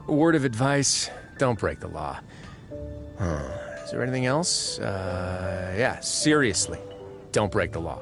Word of advice, don't break the law. Is there anything else? Yeah, seriously, don't break the law.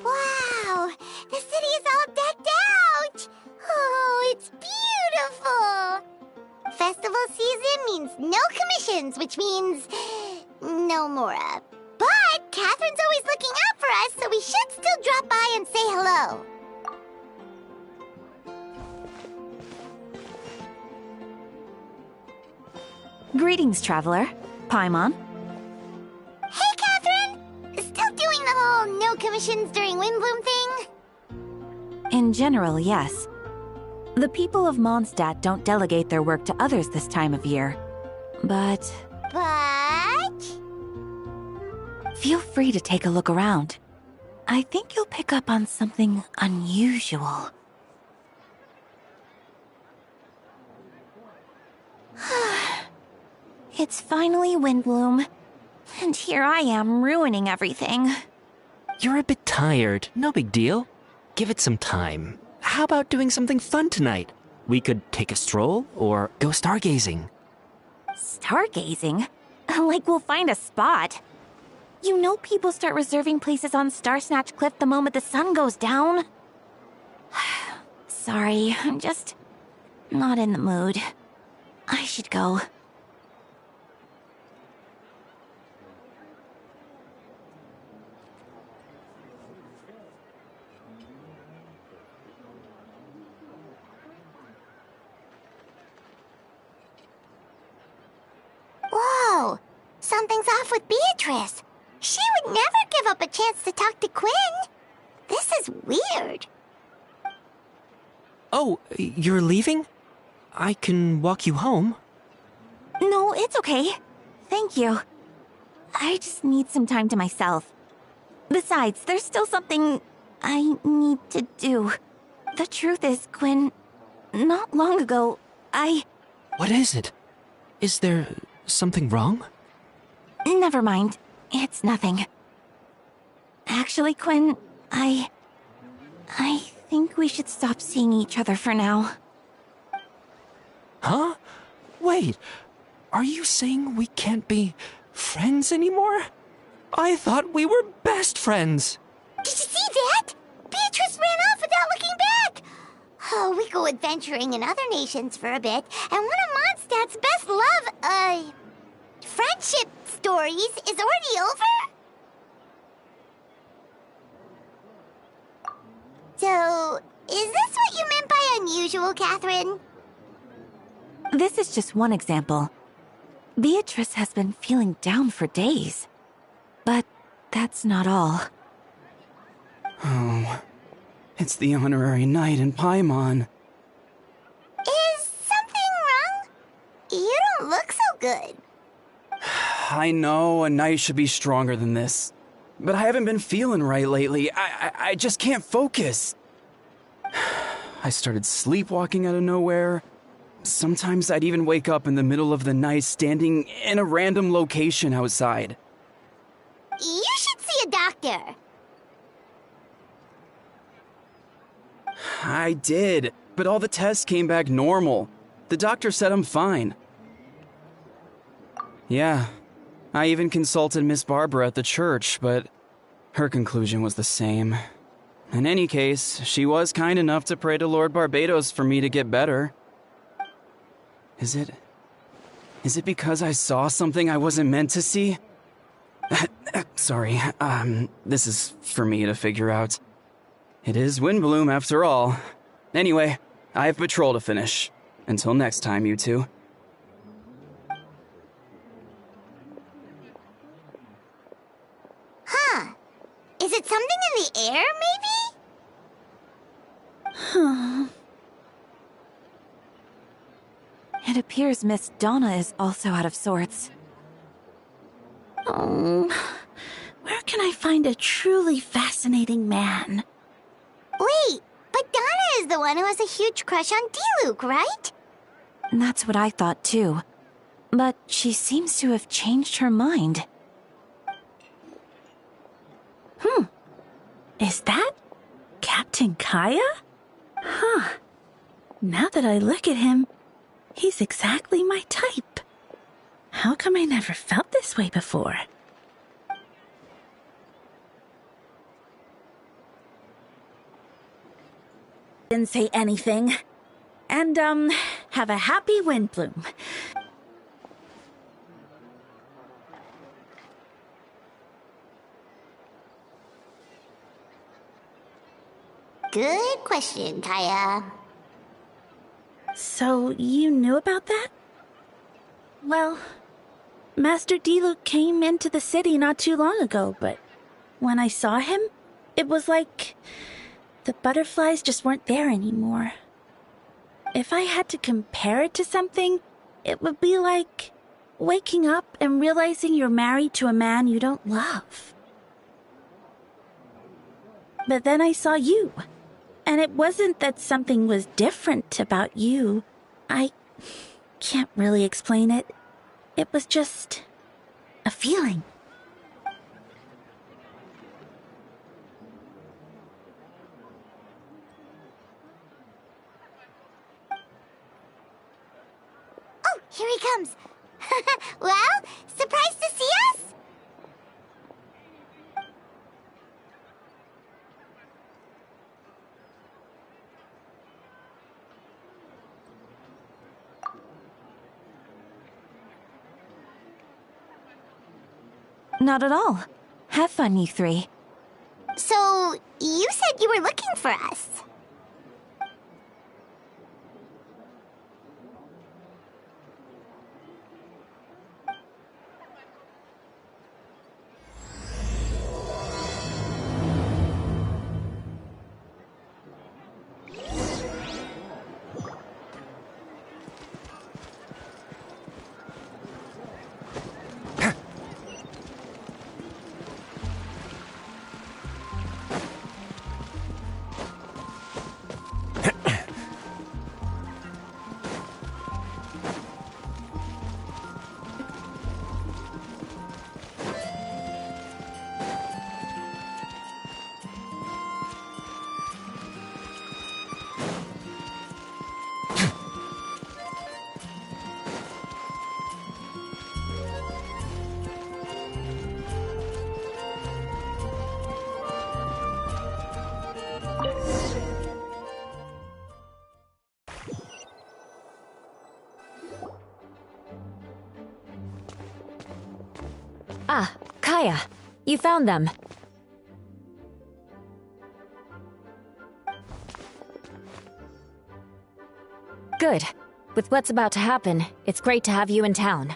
Wow! The city is all decked out! Oh, it's beautiful! Festival season means no commissions, which means no Mora. But Catherine's always looking out for us, so we should still drop by and say hello. Greetings, traveler. Paimon. Hey, Catherine! Still doing the whole no commissions during Windbloom thing? In general, yes. The people of Mondstadt don't delegate their work to others this time of year. But feel free to take a look around. I think you'll pick up on something unusual. It's finally Windbloom, and here I am ruining everything. You're a bit tired. No big deal. Give it some time. How about doing something fun tonight? We could take a stroll or go stargazing. Stargazing? Like we'll find a spot. You know people start reserving places on Starsnatch Cliff the moment the sun goes down. Sorry, I'm just not in the mood. I should go. Whoa! Something's off with Beatrice. She would never give up a chance to talk to Quinn. This is weird. Oh, you're leaving? I can walk you home. No, it's okay. Thank you. I just need some time to myself. Besides, there's still something I need to do. The truth is, Quinn, not long ago, What is it? Is there something wrong? Never mind. It's nothing. Actually, Quinn, I think we should stop seeing each other for now. Huh? Wait, are you saying we can't be friends anymore? I thought we were best friends. Did you see that? Beatrice ran off without looking back. Oh, we go adventuring in other nations for a bit, and one of Mondstadt's best friendship stories is already over? So, is this what you meant by unusual, Catherine? This is just one example. Beatrice has been feeling down for days. But that's not all. Oh, it's the honorary knight in Paimon. Is something wrong? You don't look so good. I know a knight should be stronger than this, but I haven't been feeling right lately. I just can't focus. I started sleepwalking out of nowhere. Sometimes I'd even wake up in the middle of the night standing in a random location outside. You should see a doctor. I did, but all the tests came back normal. The doctor said I'm fine. Yeah, I even consulted Miss Barbara at the church, but her conclusion was the same. In any case, she was kind enough to pray to Lord Barbados for me to get better. Is it because I saw something I wasn't meant to see? Sorry, this is for me to figure out. It is Windbloom after all. Anyway, I have patrol to finish. Until next time, you two. It appears Miss Donna is also out of sorts. Oh, where can I find a truly fascinating man? Wait, but Donna is the one who has a huge crush on D-Luke, right? That's what I thought too. But she seems to have changed her mind. Is that Captain Kaya? Huh. Now that I look at him, he's exactly my type. How come I never felt this way before? Didn't say anything. And, have a happy Windbloom. Good question, Kaya. So, you knew about that? Well, Master D-Luke came into the city not too long ago, but when I saw him, it was like the butterflies just weren't there anymore. If I had to compare it to something, it would be like waking up and realizing you're married to a man you don't love. But then I saw you. And it wasn't that something was different about you. I can't really explain it. It was just a feeling. Oh, here he comes. Well, surprised to see us? Not at all. Have fun, you three. So, you said you were looking for us. Ah, Kaya, you found them. Good. With what's about to happen, it's great to have you in town.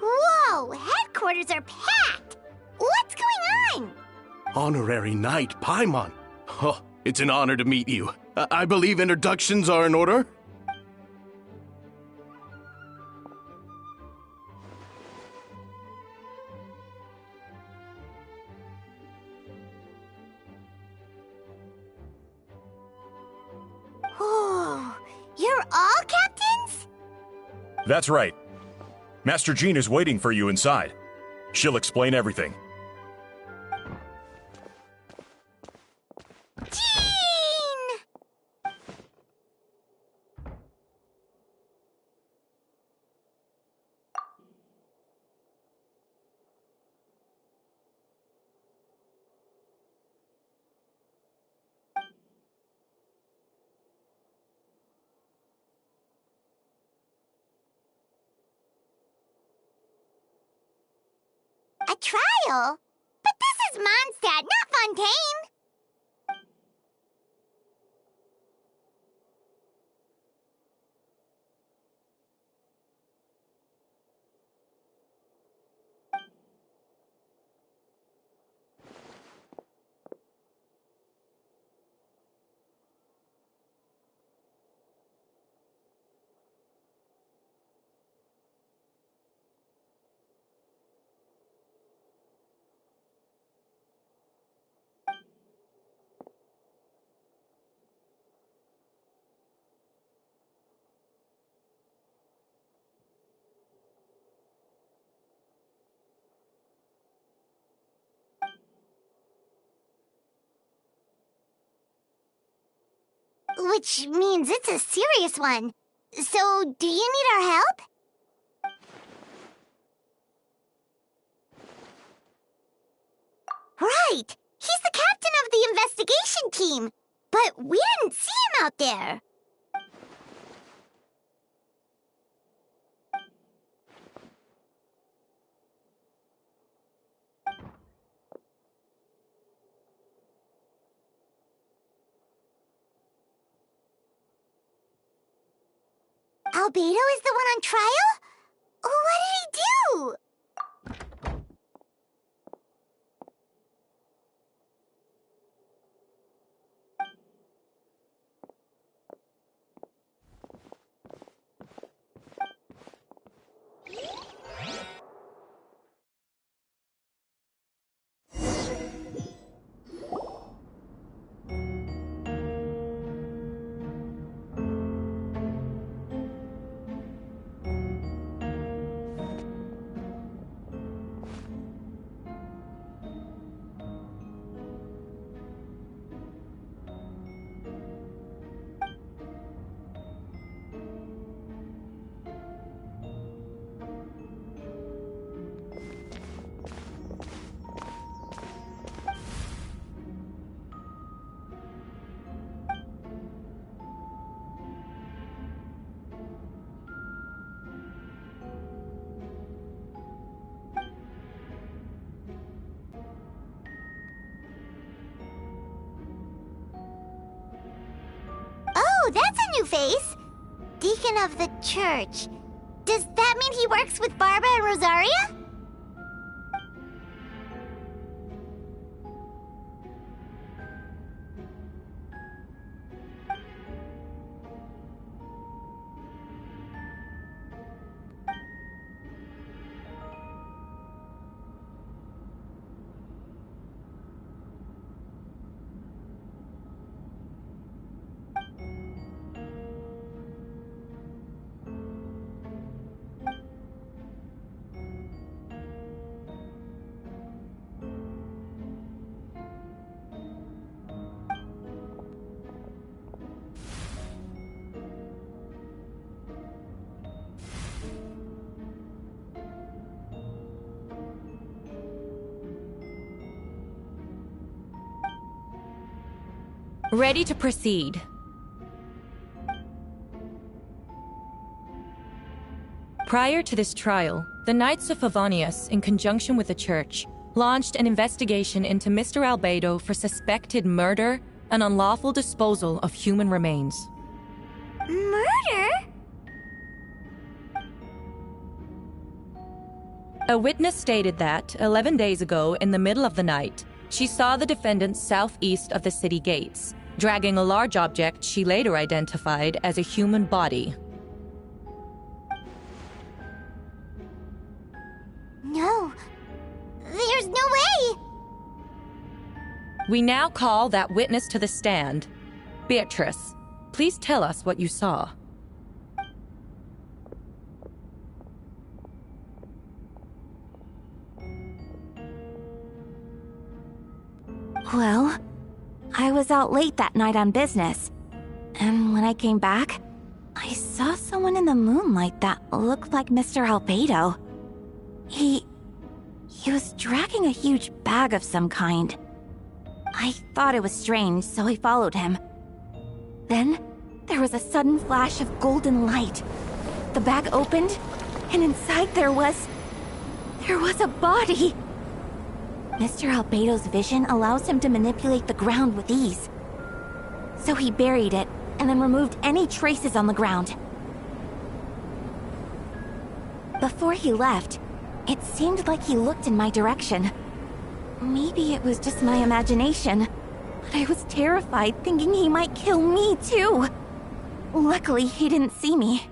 Whoa, headquarters are packed! What's going on? Honorary Knight Paimon. Oh, it's an honor to meet you. I believe introductions are in order? Oh, you're all captains? That's right. Master Jean is waiting for you inside. She'll explain everything. Jean! A trial? But this is Mondstadt, not Fontaine! which means it's a serious one. So, do you need our help? Right! He's the captain of the investigation team, but we didn't see him out there. Albedo is the one on trial? What did he do? Oh, that's a new face! Deacon of the church. Does that mean he works with Barbara and Rosaria? Ready to proceed. Prior to this trial, the Knights of Favonius, in conjunction with the Church, launched an investigation into Mr. Albedo for suspected murder and unlawful disposal of human remains. Murder? A witness stated that, 11 days ago, in the middle of the night, she saw the defendant southeast of the city gates, dragging a large object she later identified as a human body. No. There's no way! We now call that witness to the stand. Beatrice, please tell us what you saw. Well, I was out late that night on business. And when I came back, I saw someone in the moonlight that looked like Mr. Albedo. He was dragging a huge bag of some kind. I thought it was strange, so I followed him. Then, there was a sudden flash of golden light. The bag opened, and inside there was a body! Mr. Albedo's vision allows him to manipulate the ground with ease. So he buried it, and then removed any traces on the ground. Before he left, it seemed like he looked in my direction. Maybe it was just my imagination, but I was terrified thinking he might kill me too. Luckily, he didn't see me.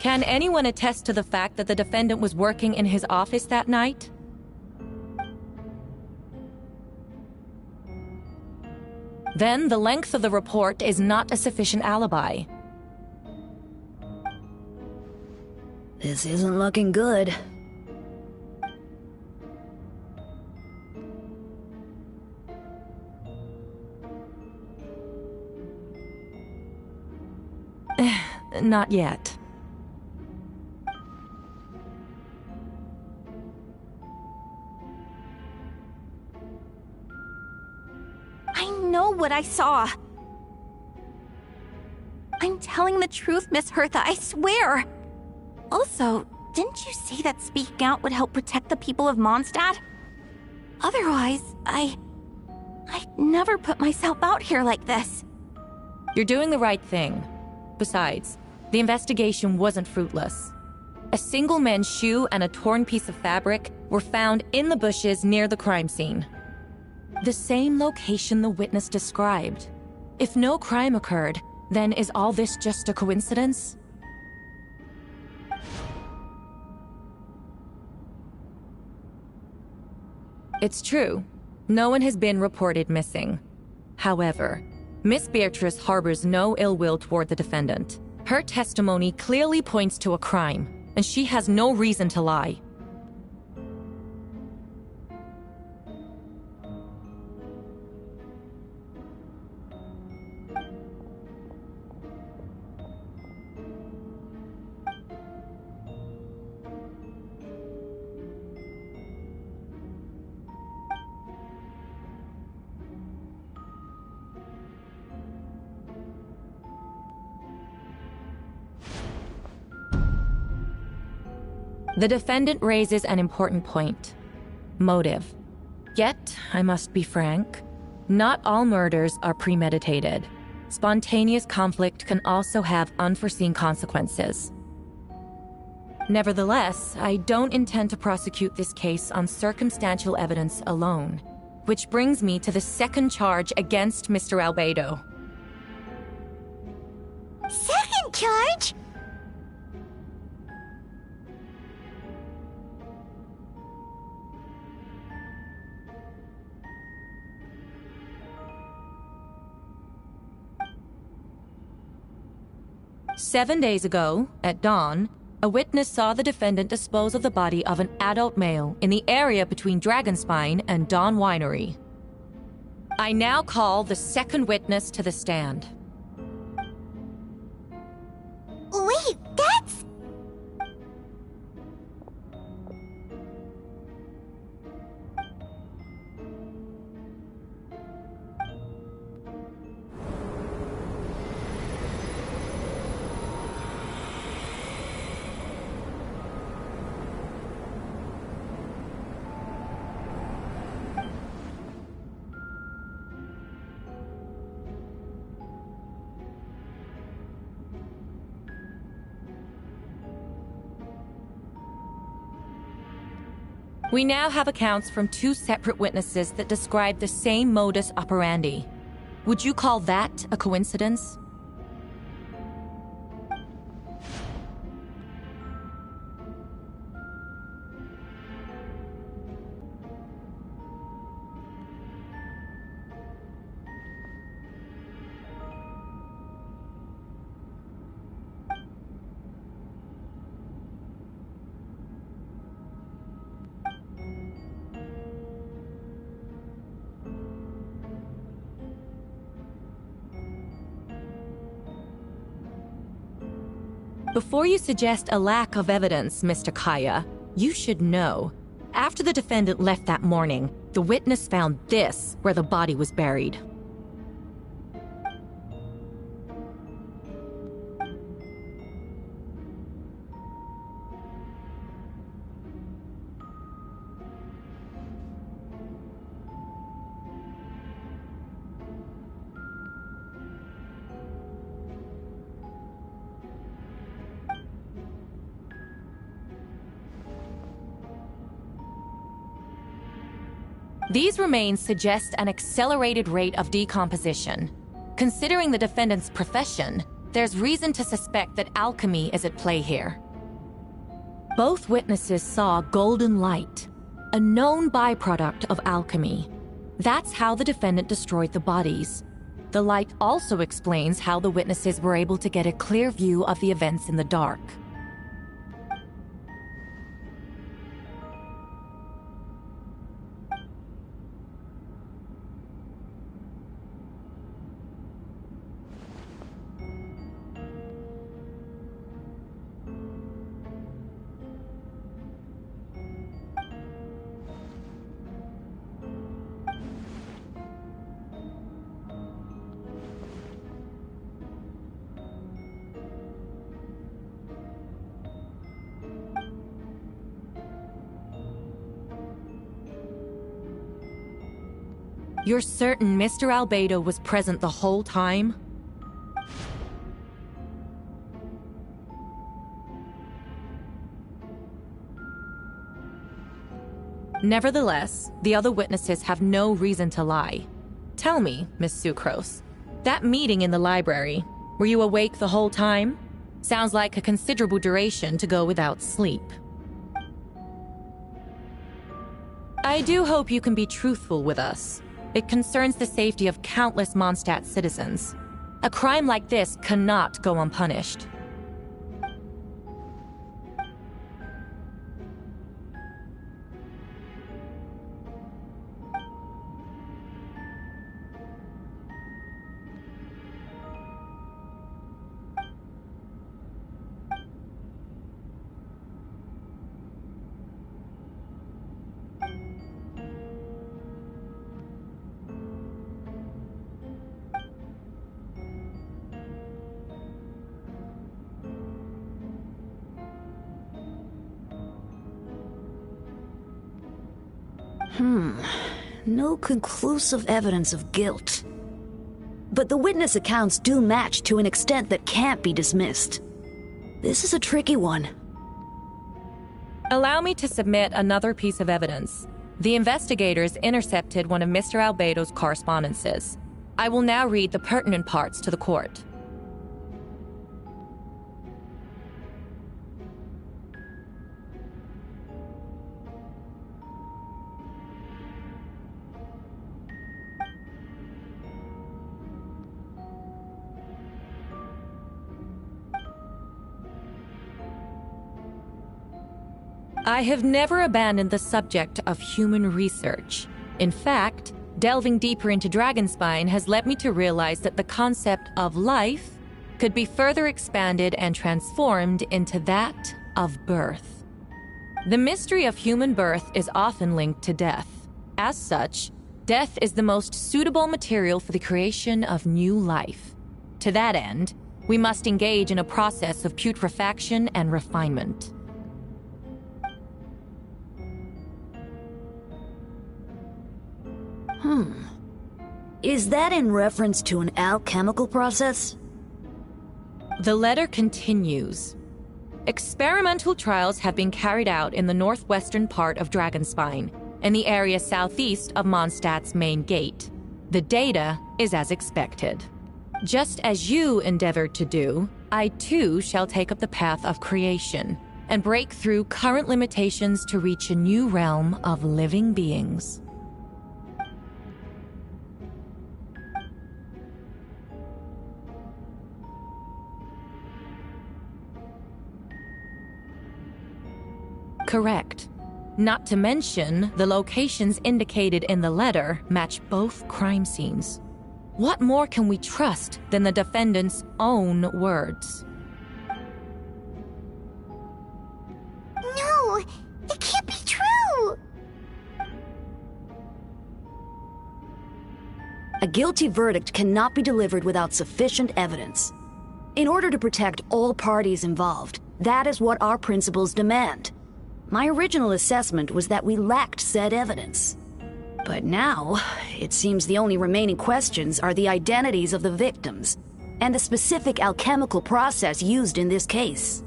Can anyone attest to the fact that the defendant was working in his office that night? Then the length of the report is not a sufficient alibi. This isn't looking good. Not yet. I know what I saw. I'm telling the truth, Miss Hertha, I swear. Also, didn't you say that speaking out would help protect the people of Mondstadt? Otherwise, I'd never put myself out here like this. You're doing the right thing. Besides, the investigation wasn't fruitless. A single man's shoe and a torn piece of fabric were found in the bushes near the crime scene. The same location the witness described. If no crime occurred, then is all this just a coincidence? It's true. No one has been reported missing. However, Miss Beatrice harbors no ill will toward the defendant. Her testimony clearly points to a crime, and she has no reason to lie. The defendant raises an important point. Motive. Yet, I must be frank, not all murders are premeditated. Spontaneous conflict can also have unforeseen consequences. Nevertheless, I don't intend to prosecute this case on circumstantial evidence alone, which brings me to the second charge against Mr. Albedo. Second charge? "7 days ago, at dawn, a witness saw the defendant dispose of the body of an adult male in the area between Dragonspine and Dawn Winery. I now call the second witness to the stand." Wait, that's... We now have accounts from 2 separate witnesses that describe the same modus operandi. Would you call that a coincidence? Before you suggest a lack of evidence, Mr. Kaya, you should know. After the defendant left that morning, the witness found this where the body was buried. These remains suggest an accelerated rate of decomposition. Considering the defendant's profession, there's reason to suspect that alchemy is at play here. Both witnesses saw golden light, a known byproduct of alchemy. That's how the defendant destroyed the bodies. The light also explains how the witnesses were able to get a clear view of the events in the dark. You're certain Mr. Albedo was present the whole time? Nevertheless, the other witnesses have no reason to lie. Tell me, Miss Sucrose, that meeting in the library, were you awake the whole time? Sounds like a considerable duration to go without sleep. I do hope you can be truthful with us. It concerns the safety of countless Mondstadt citizens. A crime like this cannot go unpunished. No conclusive evidence of guilt. But the witness accounts do match to an extent that can't be dismissed. This is a tricky one. Allow me to submit another piece of evidence. The investigators intercepted one of Mr. Albedo's correspondences. I will now read the pertinent parts to the court. I have never abandoned the subject of human research. In fact, delving deeper into Dragonspine has led me to realize that the concept of life could be further expanded and transformed into that of birth. The mystery of human birth is often linked to death. As such, death is the most suitable material for the creation of new life. To that end, we must engage in a process of putrefaction and refinement. Is that in reference to an alchemical process? The letter continues. Experimental trials have been carried out in the northwestern part of Dragonspine, in the area southeast of Mondstadt's main gate. The data is as expected. Just as you endeavored to do, I too shall take up the path of creation, and break through current limitations to reach a new realm of living beings. Correct. Not to mention, the locations indicated in the letter match both crime scenes. What more can we trust than the defendant's own words? No, it can't be true! A guilty verdict cannot be delivered without sufficient evidence. In order to protect all parties involved, that is what our principles demand. My original assessment was that we lacked said evidence. But now, it seems the only remaining questions are the identities of the victims, and the specific alchemical process used in this case.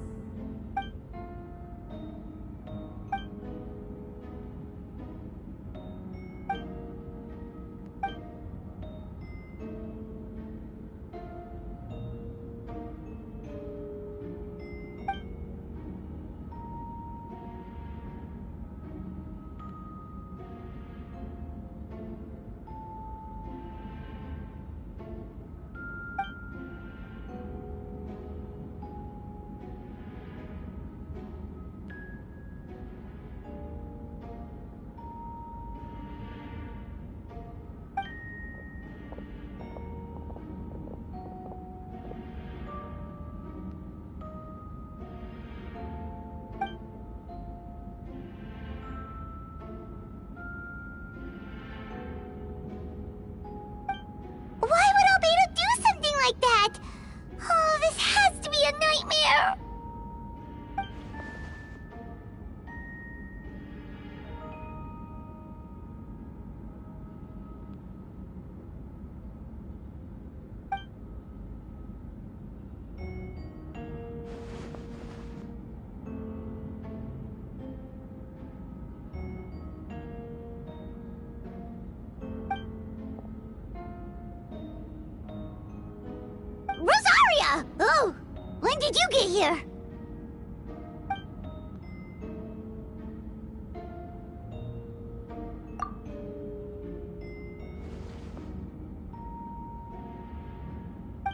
When did you get here?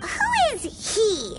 Who is he?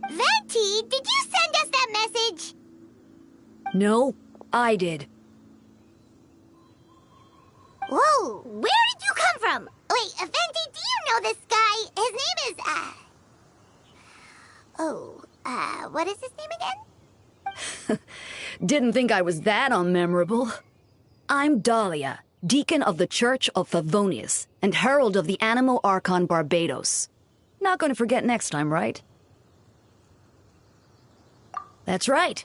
Venti, did you send us that message? No, I did. Whoa, where did you come from? Wait, Venti, do you know this guy? His name is, what is his name again? Didn't think I was that unmemorable. I'm Dahlia, Deacon of the Church of Favonius, and Herald of the Animo Archon Barbados. Not going to forget next time, right? That's right.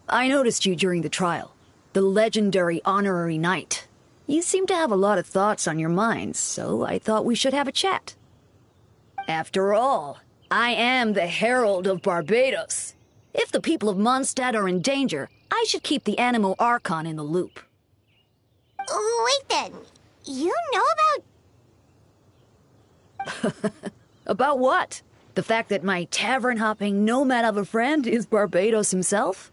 I noticed you during the trial. The legendary honorary knight. You seem to have a lot of thoughts on your mind, so I thought we should have a chat. After all, I am the Herald of Barbados. If the people of Mondstadt are in danger, I should keep the Animo Archon in the loop. Wait then, you know about... About what? The fact that my tavern-hopping nomad of a friend is Barbados himself?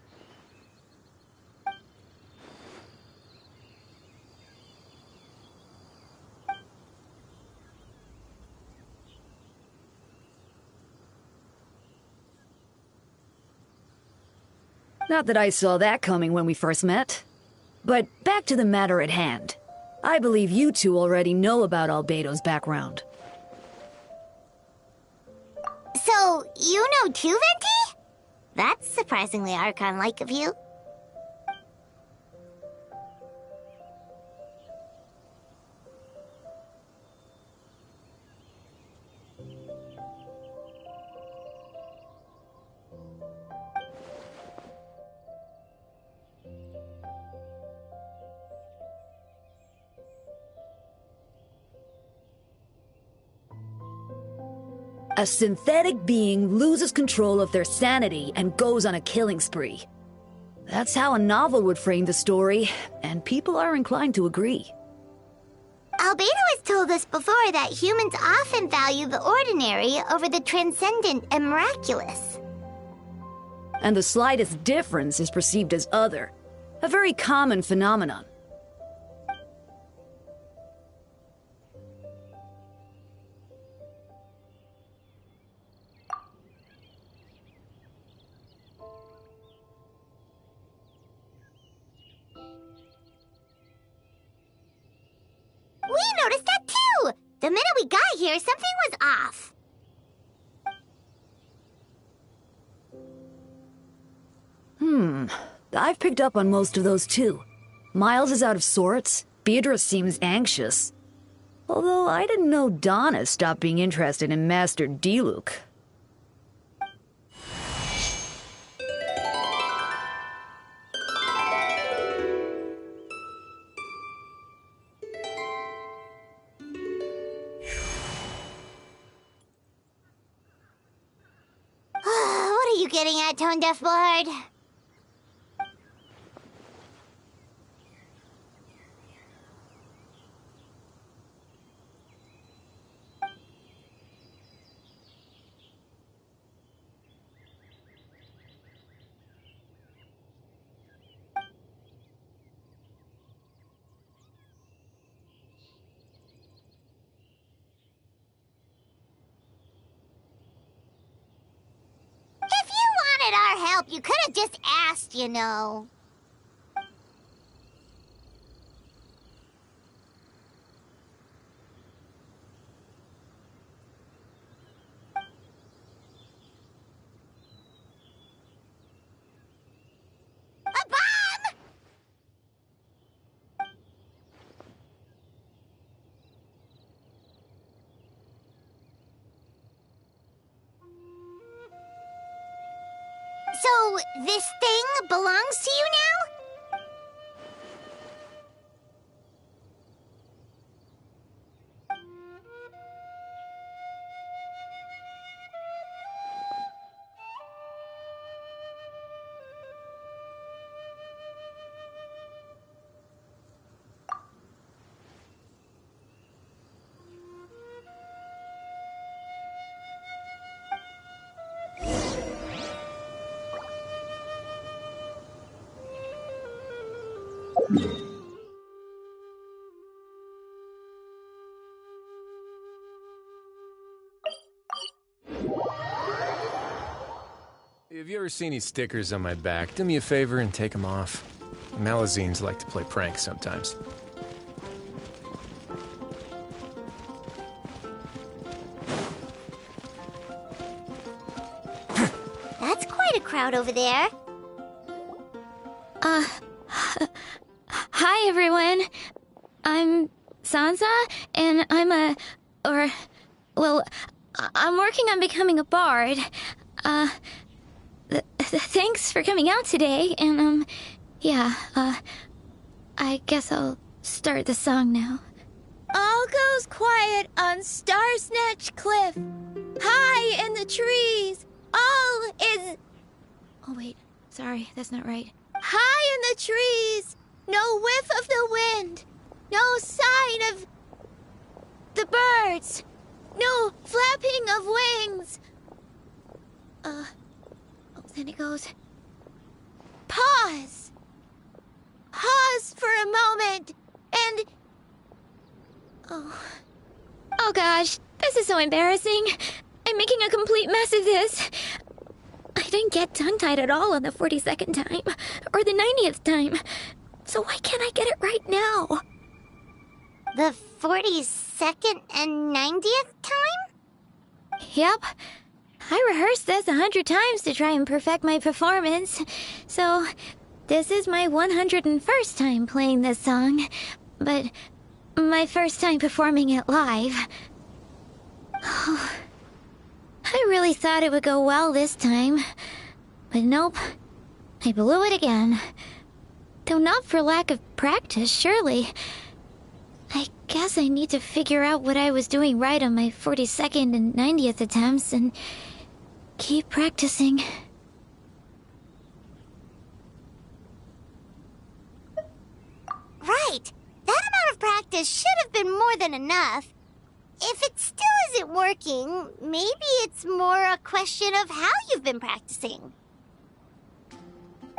Not that I saw that coming when we first met. But back to the matter at hand. I believe you two already know about Albedo's background. So, you know too, Venti? That's surprisingly Archon-like of you. A synthetic being loses control of their sanity and goes on a killing spree. That's how a novel would frame the story, and people are inclined to agree. Albedo has told us before that humans often value the ordinary over the transcendent and miraculous. And the slightest difference is perceived as other, a very common phenomenon. We noticed that too! The minute we got here, something was off. I've picked up on most of those too. Miles is out of sorts. Beatrice seems anxious. Although I didn't know Donna stopped being interested in Master Diluc. What are you getting at, Tone Deaf Bard? help, you could have just asked, you know. A bomb! So, this thing belongs to you now? Have you ever seen any stickers on my back? Do me a favor and take them off. Malazines like to play pranks sometimes. That's quite a crowd over there. Hi everyone. I'm Sansa, and I'm working on becoming a bard. Thanks for coming out today, and, I guess I'll start the song now. All goes quiet on Star-Snatch Cliff. High in the trees, all is... Oh wait, sorry, that's not right. High in the trees, no whiff of the wind, no sign of the birds, no flapping of wings. Then it goes... Pause! Pause for a moment, and... Oh gosh, this is so embarrassing. I'm making a complete mess of this. I didn't get tongue-tied at all on the 42nd time, or the 90th time. So why can't I get it right now? The 42nd and 90th time? Yep. I rehearsed this 100 times to try and perfect my performance. So, this is my 101st time playing this song. But my first time performing it live. I really thought it would go well this time. But nope. I blew it again. Though not for lack of practice, surely. I guess I need to figure out what I was doing right on my 42nd and 90th attempts and keep practicing. Right. That amount of practice should have been more than enough. If it still isn't working, maybe it's more a question of how you've been practicing.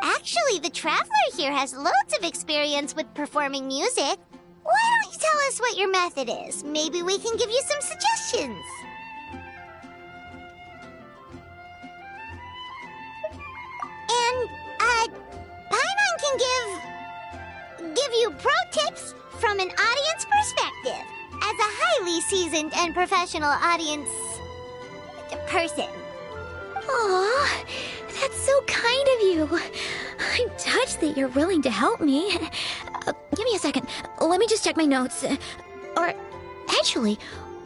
Actually, the Traveler here has loads of experience with performing music. Why don't you tell us what your method is? Maybe we can give you some suggestions. And, Paimon can give you pro tips from an audience perspective, as a highly seasoned and professional audience person. Aw, that's so kind of you. I'm touched that you're willing to help me. Give me a second. Let me just check my notes. Or, actually,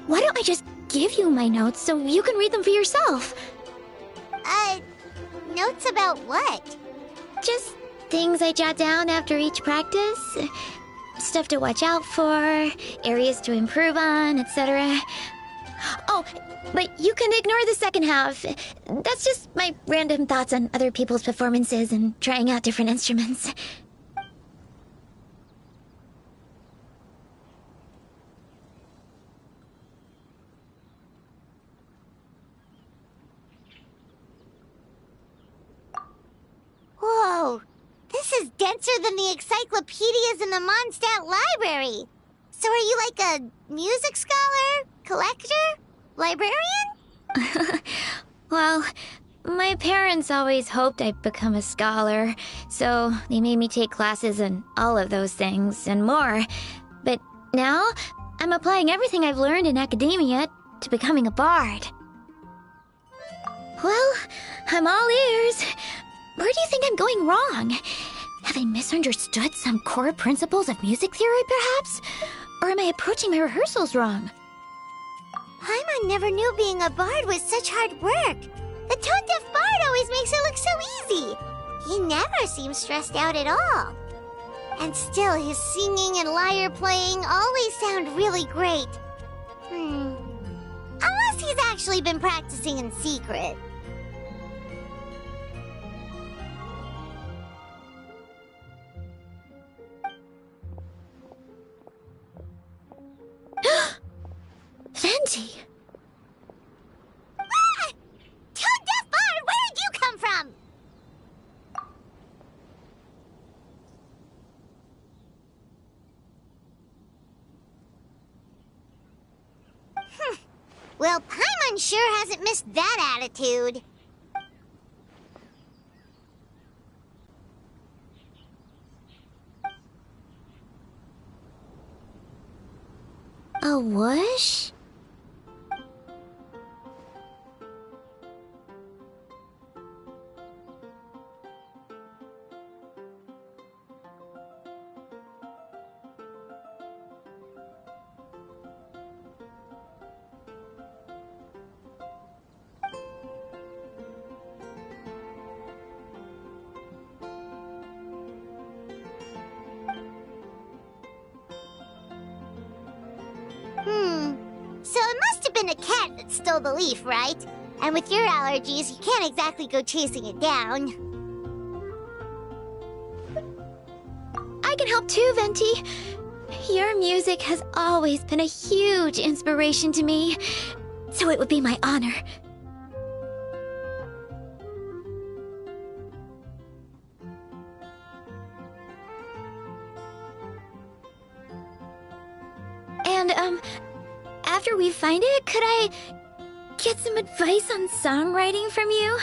why don't I just give you my notes so you can read them for yourself? Notes about what? Just things I jot down after each practice. Stuff to watch out for, areas to improve on, etc. Oh, but you can ignore the second half. That's just my random thoughts on other people's performances and trying out different instruments. Whoa! This is denser than the encyclopedias in the Mondstadt library. So are you like a music scholar? Collector? Librarian? Well, My parents always hoped I'd become a scholar, so they made me take classes in all of those things and more. But now, I'm applying everything I've learned in academia to becoming a bard. Well, I'm all ears. Where do you think I'm going wrong? Have I misunderstood some core principles of music theory, perhaps? Or am I approaching my rehearsals wrong? Paimon never knew being a bard was such hard work. The tone-deaf bard always makes it look so easy. He never seems stressed out at all. And still, his singing and lyre playing always sound really great. Unless he's actually been practicing in secret. Venti! Ah! Tone-deaf bard, where did you come from? Well, Paimon sure hasn't missed that attitude. A whoosh? So it must have been a cat that stole the leaf, right? And with your allergies, you can't exactly go chasing it down. I can help too, Venti. Your music has always been a huge inspiration to me, so it would be my honor. And, after we find it, could I get some advice on songwriting from you?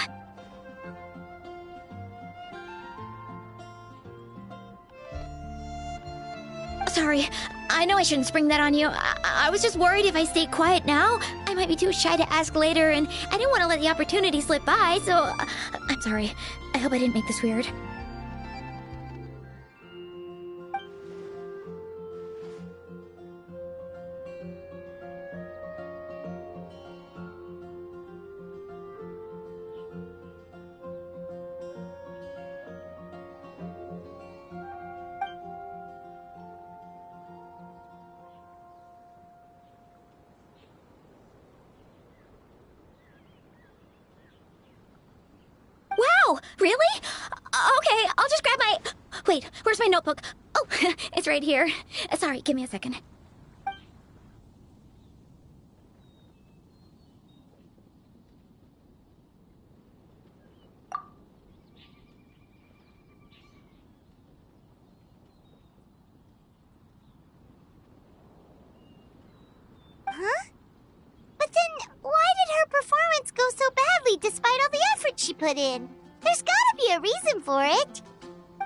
Sorry, I know I shouldn't spring that on you. I was just worried if I stayed quiet now, I might be too shy to ask later, and I didn't want to let the opportunity slip by, so I'm sorry. I hope I didn't make this weird. Wow, really? Okay, I'll just grab my... Wait, where's my notebook? Oh, it's right here. Sorry, give me a second. Huh? But then, why did her performance go so badly despite all the effort she put in? There's gotta be a reason for it.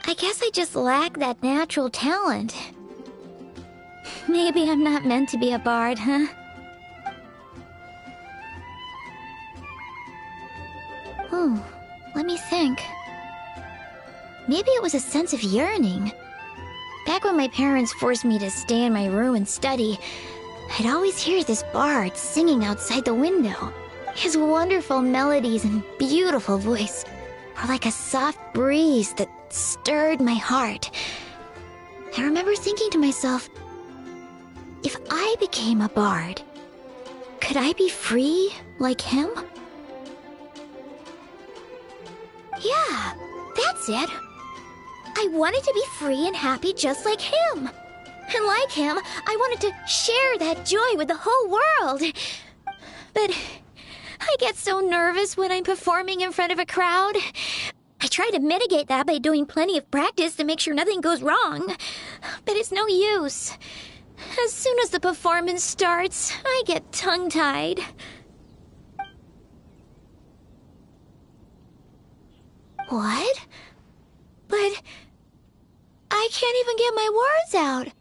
I guess I just lack that natural talent. Maybe I'm not meant to be a bard, huh? Oh, let me think. Maybe it was a sense of yearning. Back when my parents forced me to stay in my room and study, I'd always hear this bard singing outside the window. His wonderful melodies and beautiful voice were like a soft breeze that stirred my heart. I remember thinking to myself, if I became a bard, could I be free like him? Yeah, that's it. I wanted to be free and happy just like him. And like him, I wanted to share that joy with the whole world. But I get so nervous when I'm performing in front of a crowd. I try to mitigate that by doing plenty of practice to make sure nothing goes wrong. But it's no use. As soon as the performance starts, I get tongue-tied. What? But I can't even get my words out.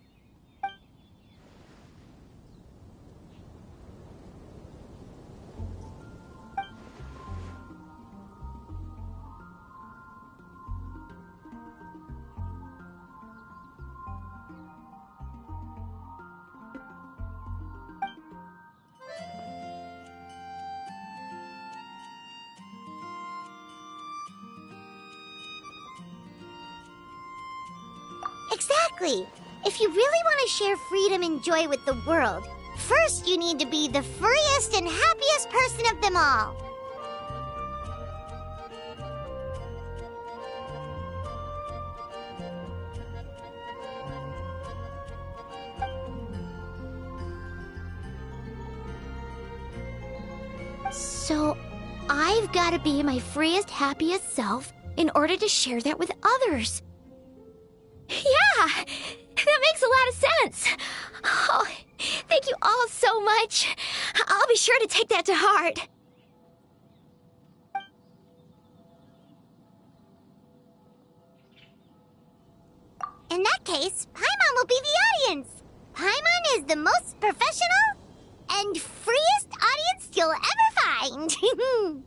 Exactly. If you really want to share freedom and joy with the world, first you need to be the freest and happiest person of them all. So, I've got to be my freest, happiest self in order to share that with others. Yeah! That makes a lot of sense! Oh, thank you all so much. I'll be sure to take that to heart. In that case, Paimon will be the audience. Paimon is the most professional and freest audience you'll ever find.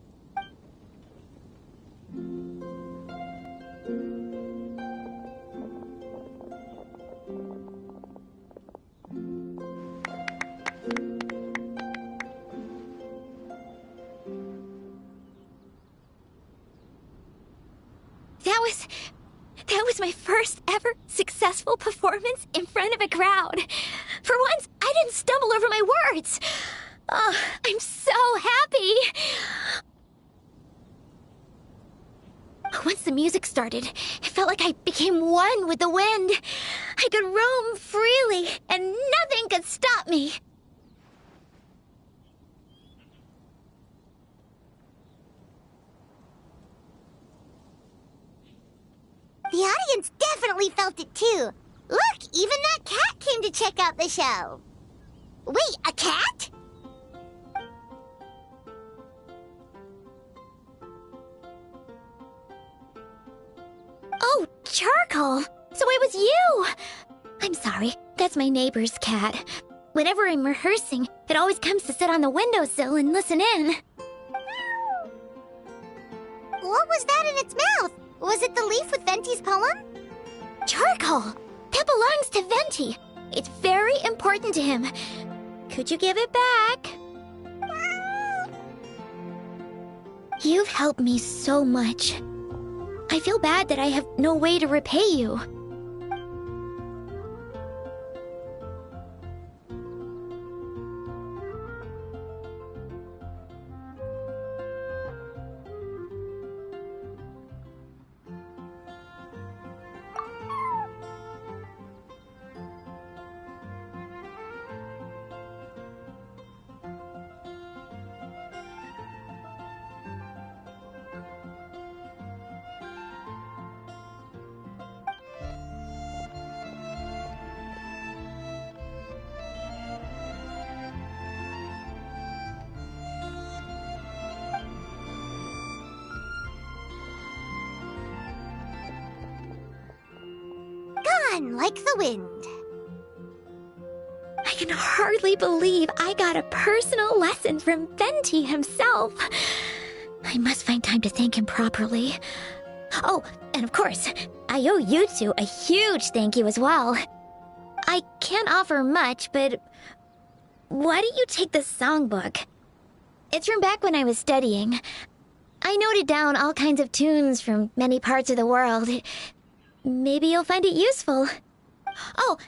That was my first ever successful performance in front of a crowd. For once, I didn't stumble over my words. Oh, I'm so happy. Once the music started, it felt like I became one with the wind. I could roam freely, and nothing could stop me. The audience definitely felt it too. Look, even that cat came to check out the show. Wait, a cat? Oh, Charcoal! So it was you! I'm sorry, that's my neighbor's cat. Whenever I'm rehearsing, it always comes to sit on the windowsill and listen in. What was that in its mouth? Was it the leaf with Venti's poem? Charcoal! That belongs to Venti. It's very important to him. Could you give it back? You've helped me so much. I feel bad that I have no way to repay you. Gone like the wind. I can hardly believe I got a personal lesson from Venti himself. I must find time to thank him properly. Oh, and of course, I owe you two a huge thank you as well. I can't offer much, but why don't you take this songbook? It's from back when I was studying. I noted down all kinds of tunes from many parts of the world. Maybe you'll find it useful. Oh,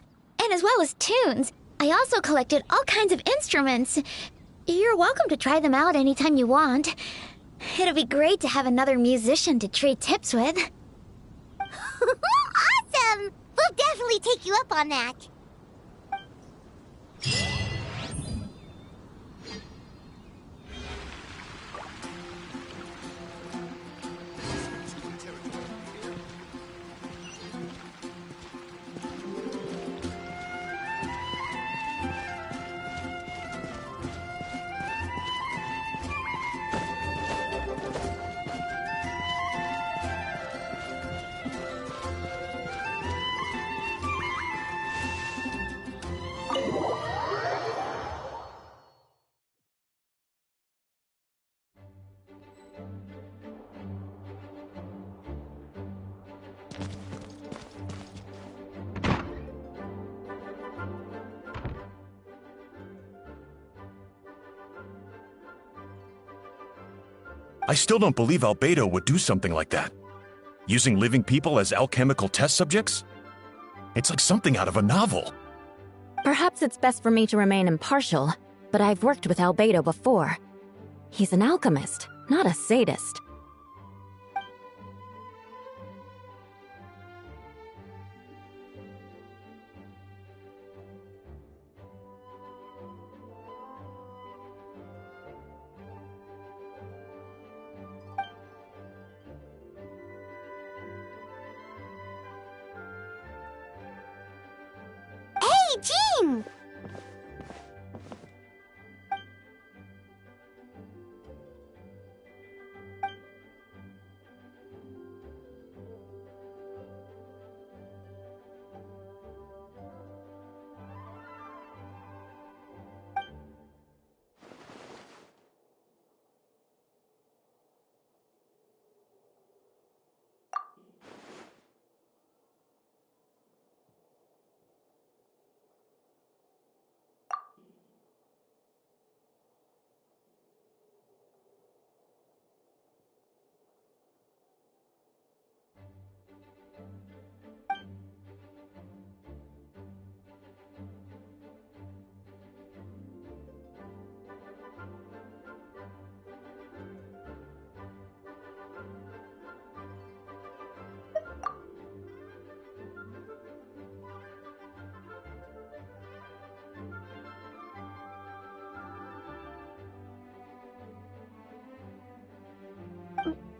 and as well as tunes, I also collected all kinds of instruments. You're welcome to try them out anytime you want. It'll be great to have another musician to trade tips with. Awesome! We'll definitely take you up on that. I still don't believe Albedo would do something like that. Using living people as alchemical test subjects? It's like something out of a novel. Perhaps it's best for me to remain impartial, but I've worked with Albedo before. He's an alchemist, not a sadist. Hey, Jean!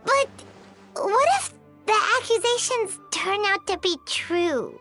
But what if the accusations turn out to be true?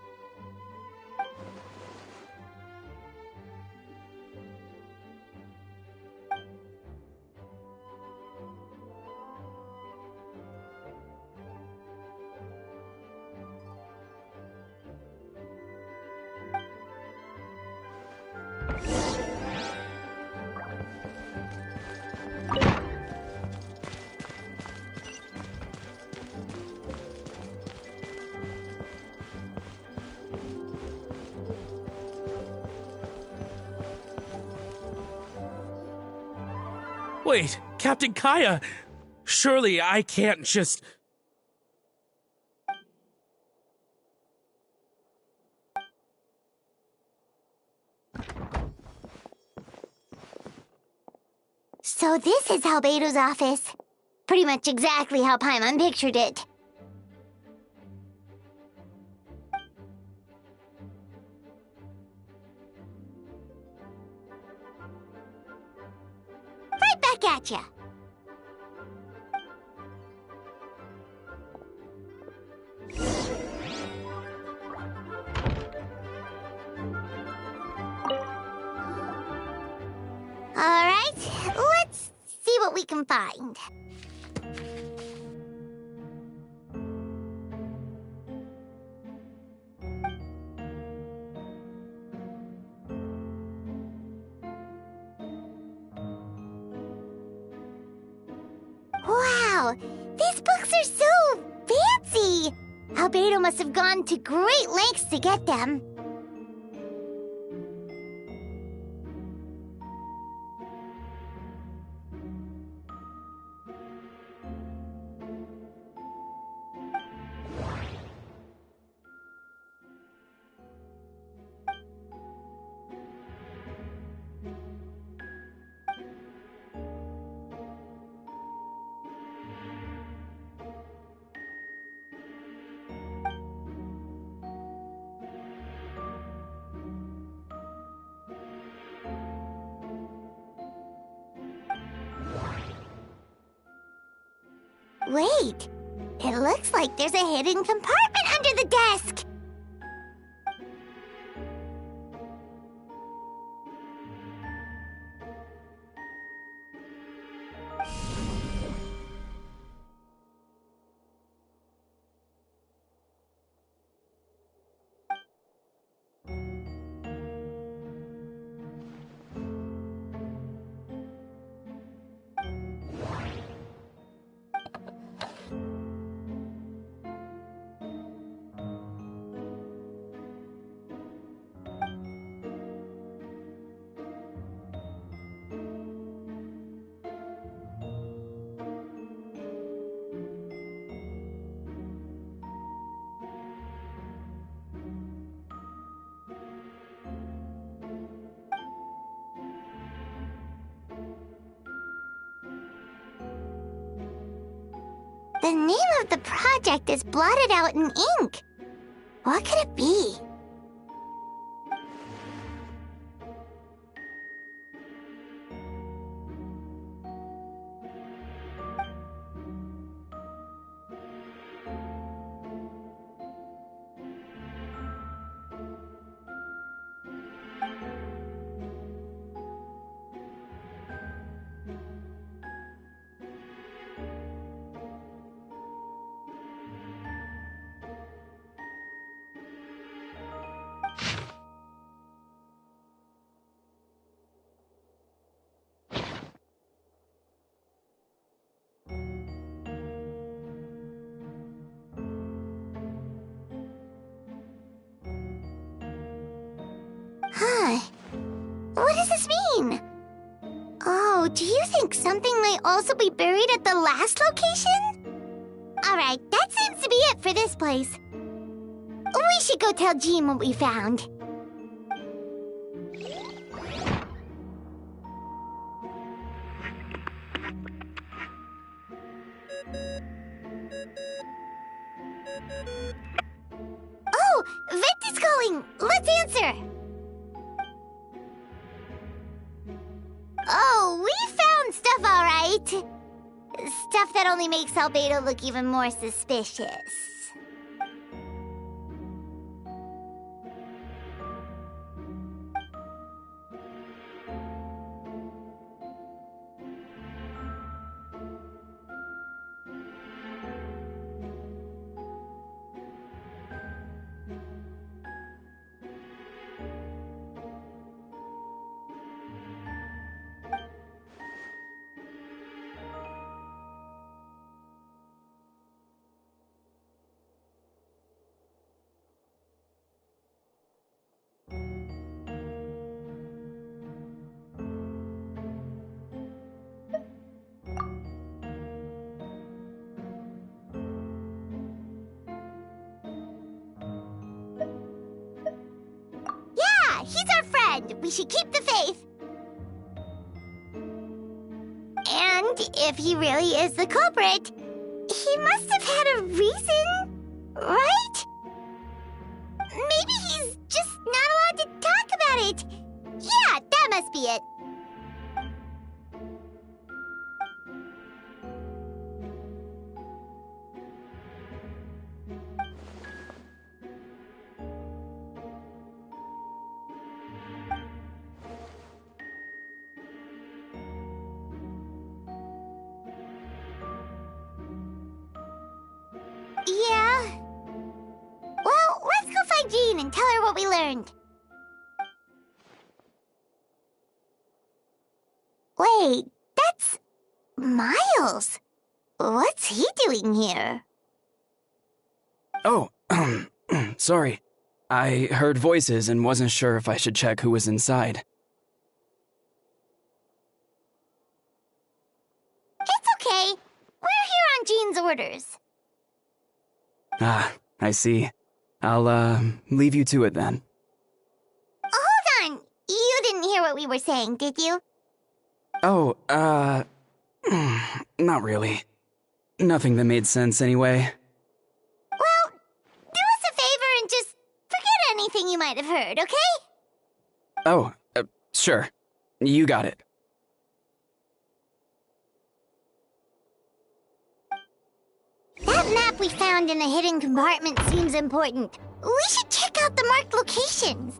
Wait, Captain Kaya! Surely I can't just... So this is Albedo's office. Pretty much exactly how Paimon pictured it. Right back at ya. All right, let's see what we can find. Wow, these books are so fancy! Albedo must have gone to great lengths to get them. Wait, it looks like there's a hidden compartment under the desk. The name of the project is blotted out in ink. What could it be? Huh. What does this mean? Oh, do you think something might also be buried at the last location? Alright, that seems to be it for this place. We should go tell Jean what we found. Oh, Vent is calling! Let's answer! Oh, we found stuff, all right. Stuff that only makes Albedo look even more suspicious. He's our friend. We should keep the faith. And if he really is the culprit, he must have had a reason, right? Maybe he's just not allowed to talk about it. Yeah, that must be it. Yeah. Well, let's go find Jean and tell her what we learned. Wait, that's Miles. What's he doing here? Oh, sorry. I heard voices and wasn't sure if I should check who was inside. It's okay. We're here on Jean's orders. Ah, I see. I'll, leave you to it then. Hold on. You didn't hear what we were saying, did you? Oh, not really. Nothing that made sense anyway. Well, do us a favor and just forget anything you might have heard, okay? Oh, sure. You got it. That map we found in the hidden compartment seems important. We should check out the marked locations.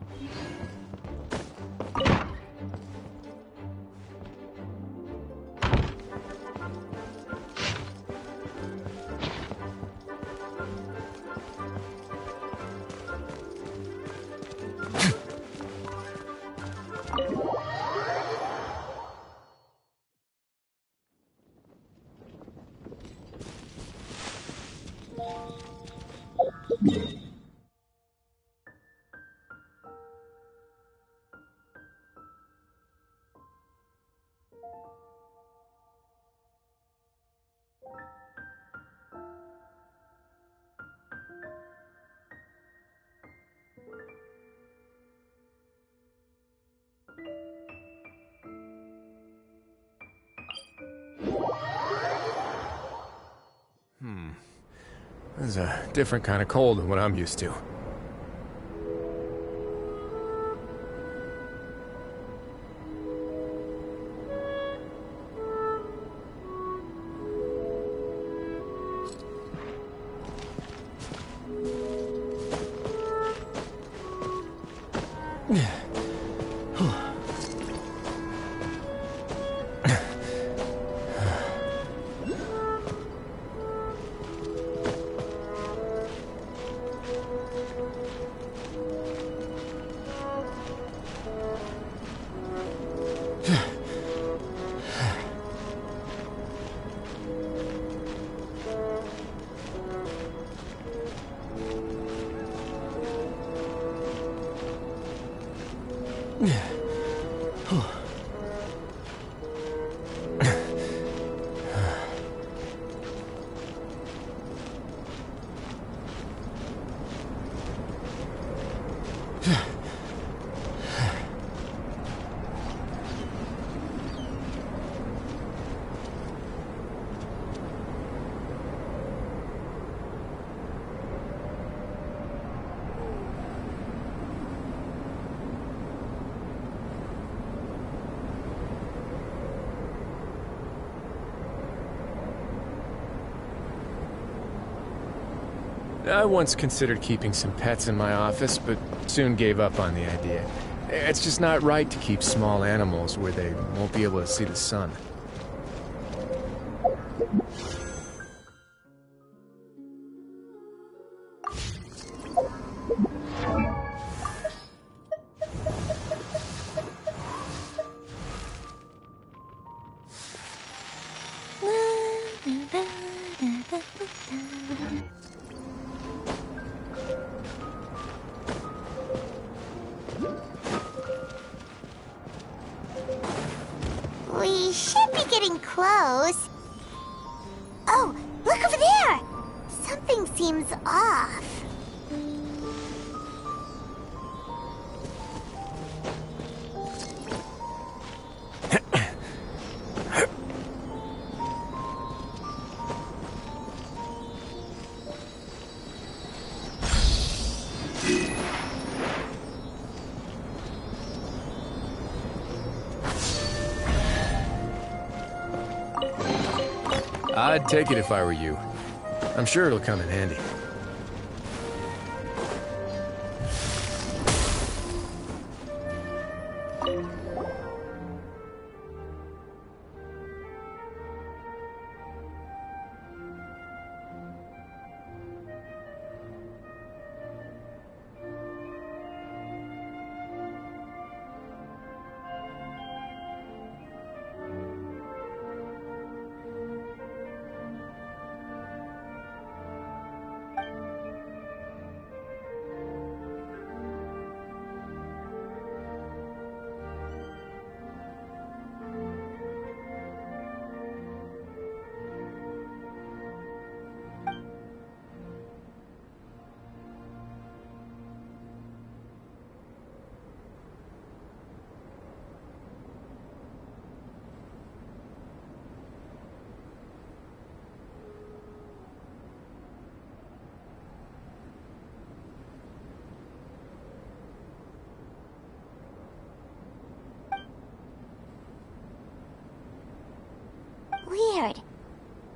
This is a different kind of cold than what I'm used to. I once considered keeping some pets in my office, but soon gave up on the idea. It's just not right to keep small animals where they won't be able to see the sun. We should be getting close. Oh, look over there! Something seems off. I'd take it if I were you. I'm sure it'll come in handy. Weird.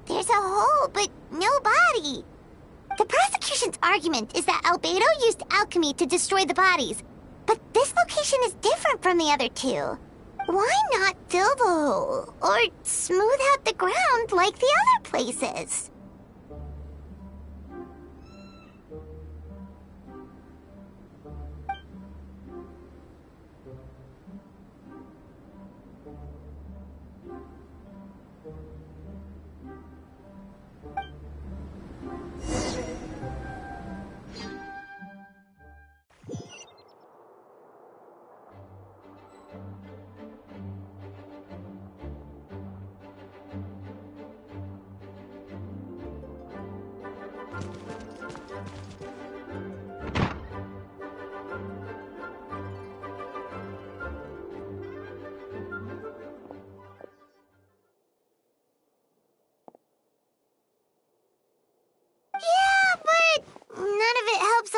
There's a hole, but no body. The prosecution's argument is that Albedo used alchemy to destroy the bodies, but this location is different from the other two. Why not fill the hole, or smooth out the ground like the other places?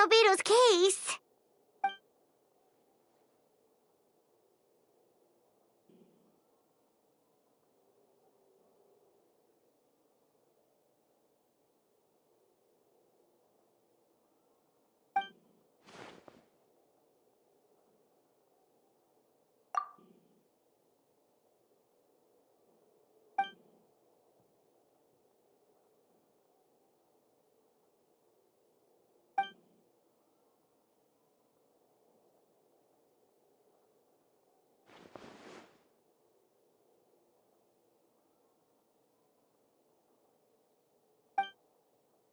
Albedo's case.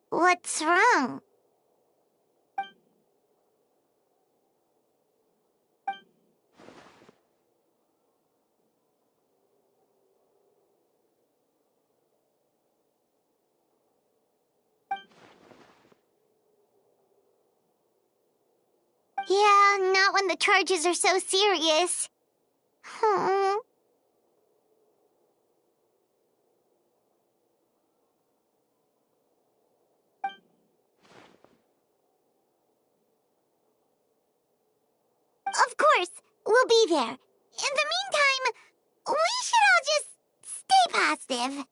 What's wrong? Yeah, not when the charges are so serious. Hmm. Of course, we'll be there. In the meantime, we should all just stay positive.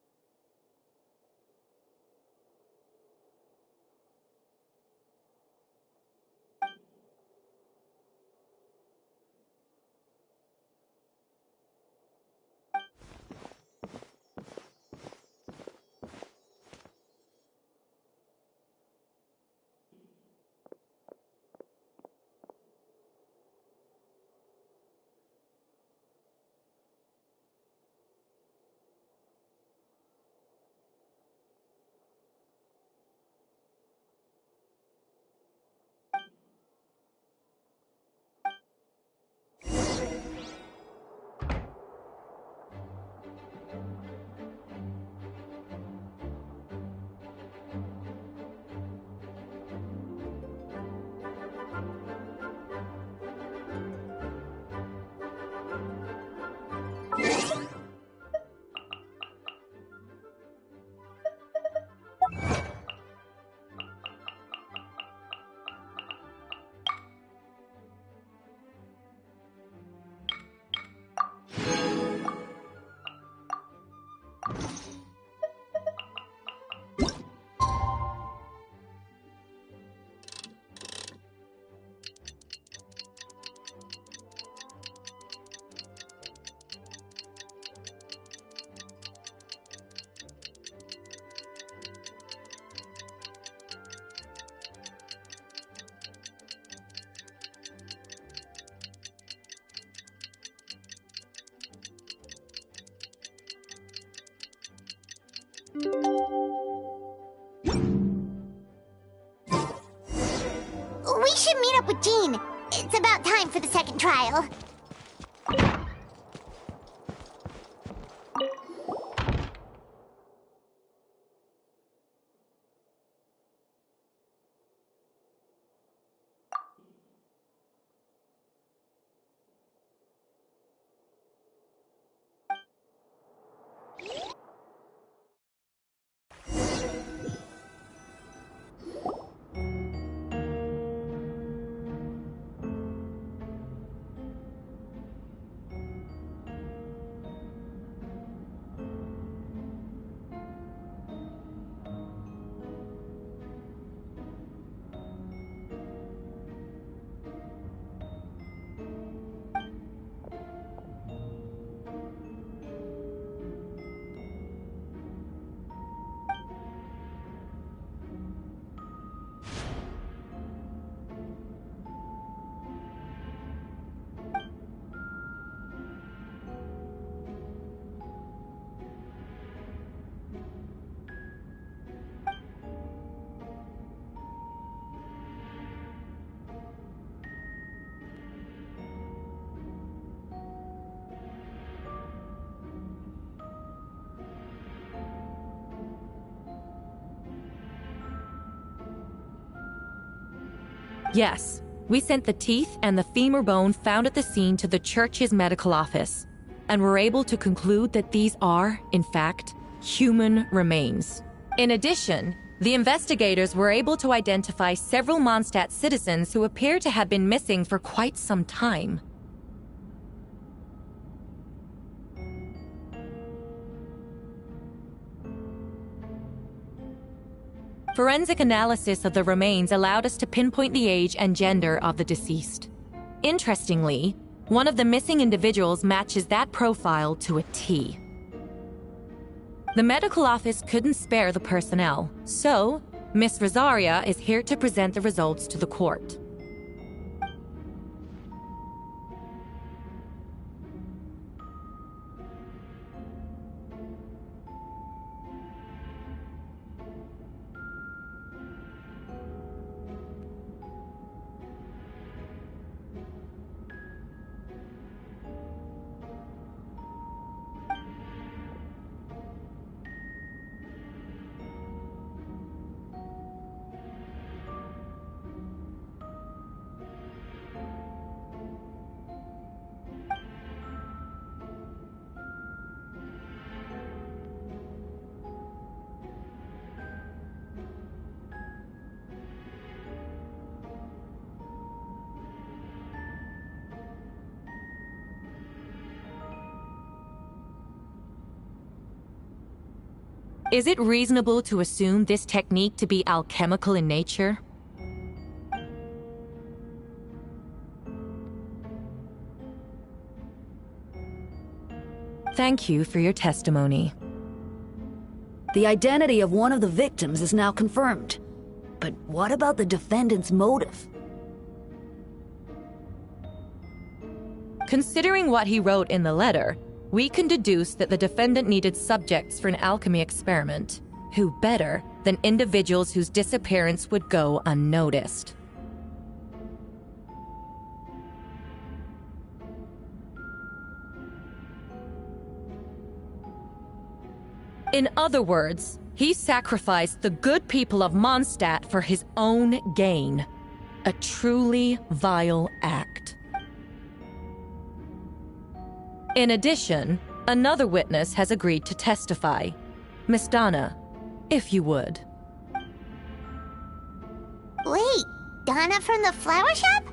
We should meet up with Jean. It's about time for the second trial. Yes, we sent the teeth and the femur bone found at the scene to the church's medical office, and were able to conclude that these are, in fact, human remains. In addition, The investigators were able to identify several Mondstadt citizens who appear to have been missing for quite some time. Forensic analysis of the remains allowed us to pinpoint the age and gender of the deceased. Interestingly, one of the missing individuals matches that profile to a T. The medical office couldn't spare the personnel, so Miss Rosaria is here to present the results to the court. Is it reasonable to assume this technique to be alchemical in nature? Thank you for your testimony. The identity of one of the victims is now confirmed. But what about the defendant's motive? Considering what he wrote in the letter, we can deduce that the defendant needed subjects for an alchemy experiment. Who better than individuals whose disappearance would go unnoticed? In other words, he sacrificed the good people of Mondstadt for his own gain. A truly vile act. In addition, another witness has agreed to testify. Miss Donna, if you would. Wait, Donna from the flower shop?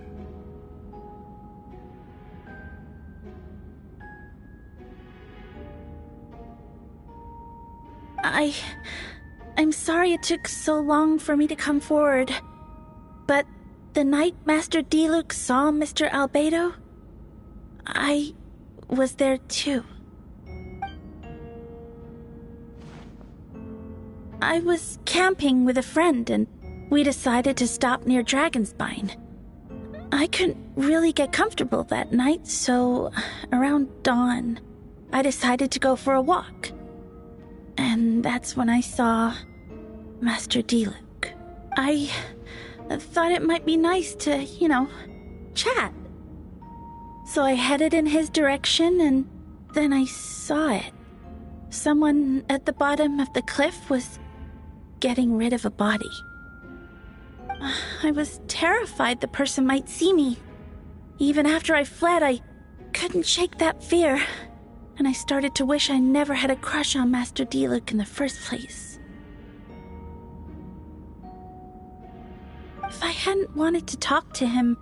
I'm sorry it took so long for me to come forward, but the night Master Diluc saw Mr. Albedo, I was there too. I was camping with a friend and we decided to stop near Dragonspine. I couldn't really get comfortable that night, so around dawn, I decided to go for a walk. And that's when I saw Master Diluc. I thought it might be nice to, chat. So I headed in his direction, and then I saw it. Someone at the bottom of the cliff was getting rid of a body. I was terrified the person might see me. Even after I fled, I couldn't shake that fear. And I started to wish I never had a crush on Master Diluc in the first place. If I hadn't wanted to talk to him,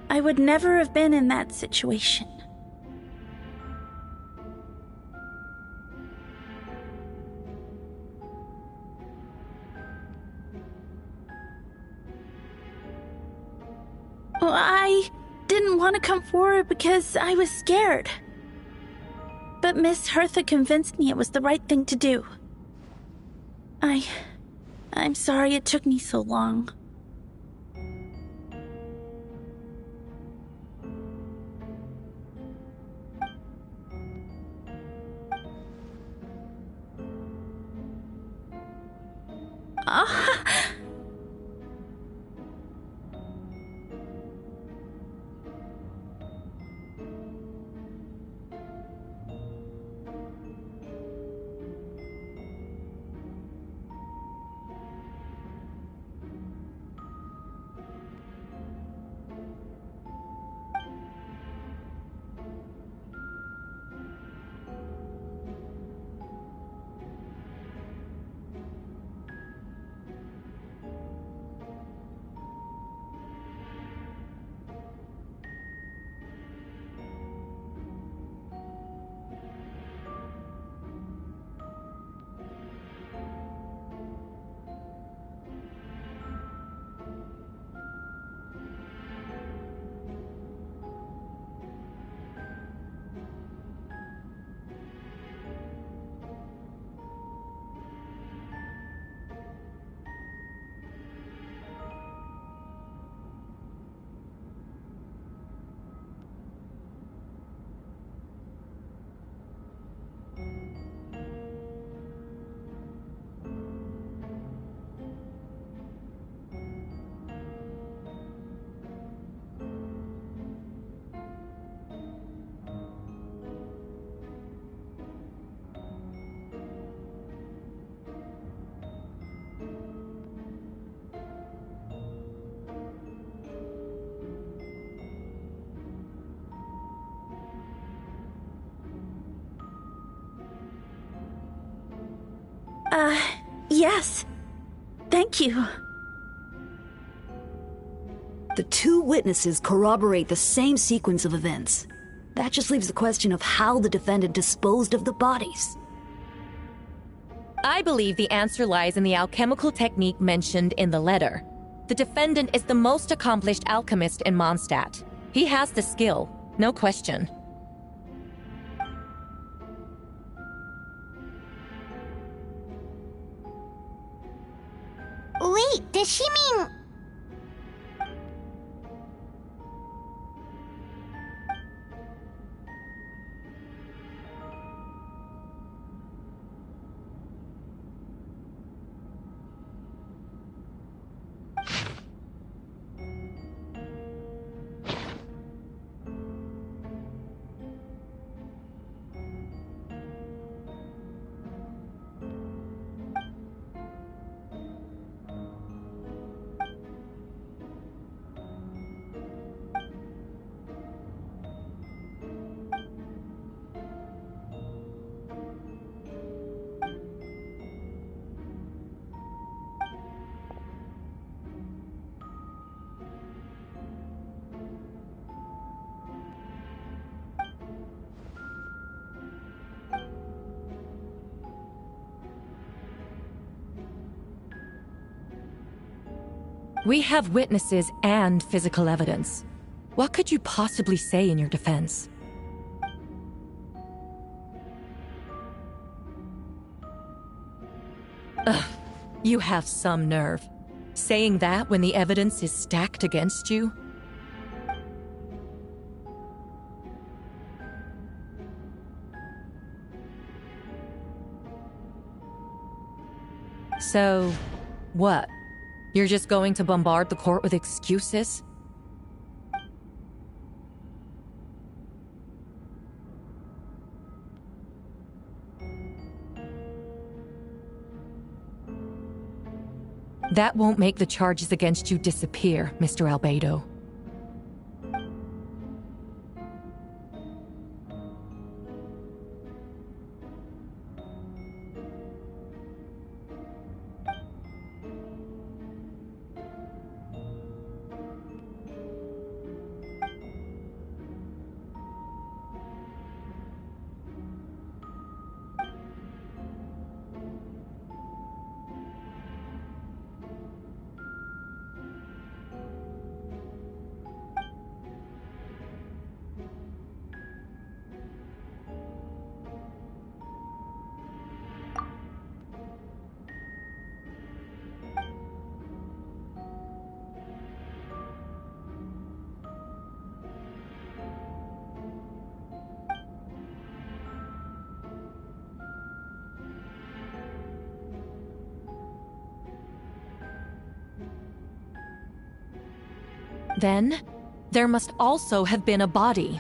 I would never have been in that situation. Well, I didn't want to come forward because I was scared. But Miss Hertha convinced me it was the right thing to do. I'm sorry it took me so long. Yes. Thank you. The two witnesses corroborate the same sequence of events. That just leaves the question of how the defendant disposed of the bodies. I believe the answer lies in the alchemical technique mentioned in the letter. The defendant is the most accomplished alchemist in Mondstadt. He has the skill, no question. Wait, does she mean... We have witnesses and physical evidence. What could you possibly say in your defense? Ugh, you have some nerve. Saying that when the evidence is stacked against you? So, what? You're just going to bombard the court with excuses? That won't make the charges against you disappear, Mr. Albedo. Then, there must also have been a body.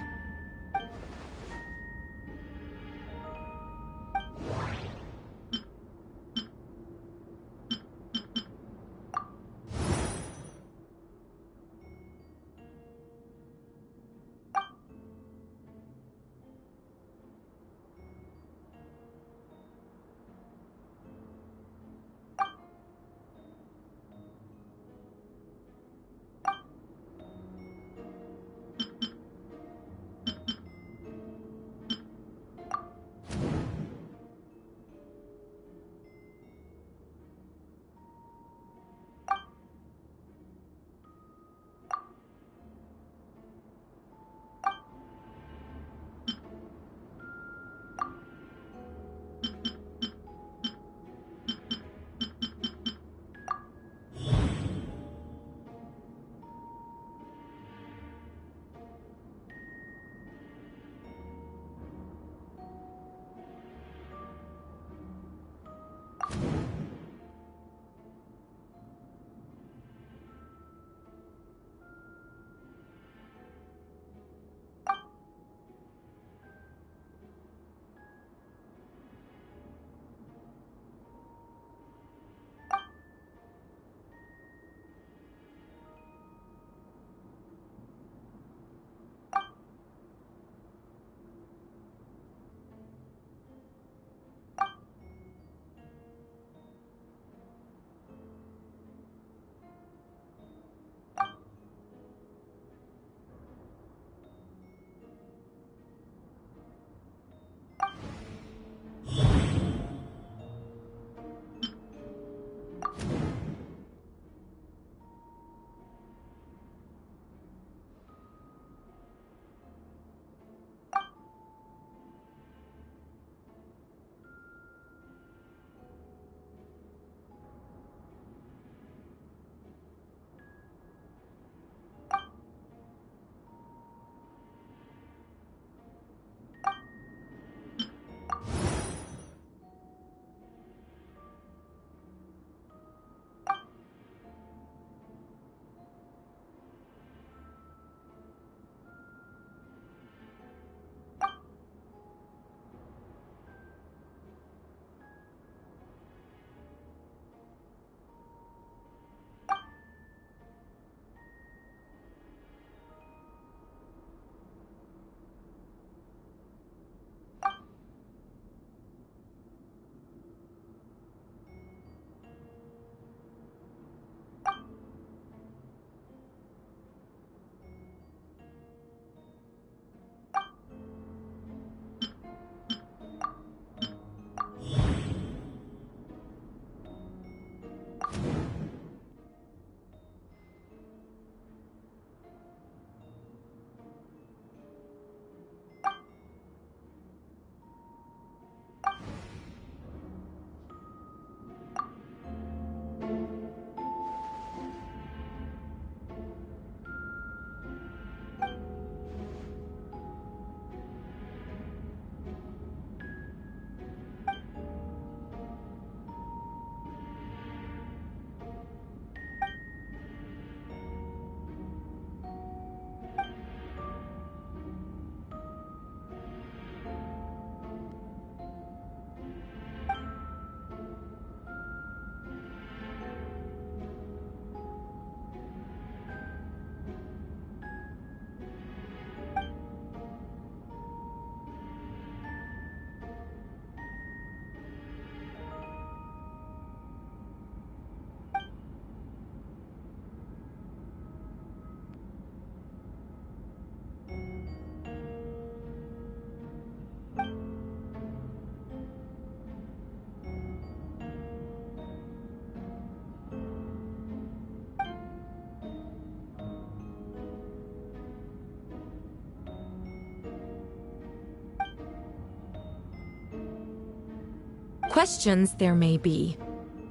Questions there may be,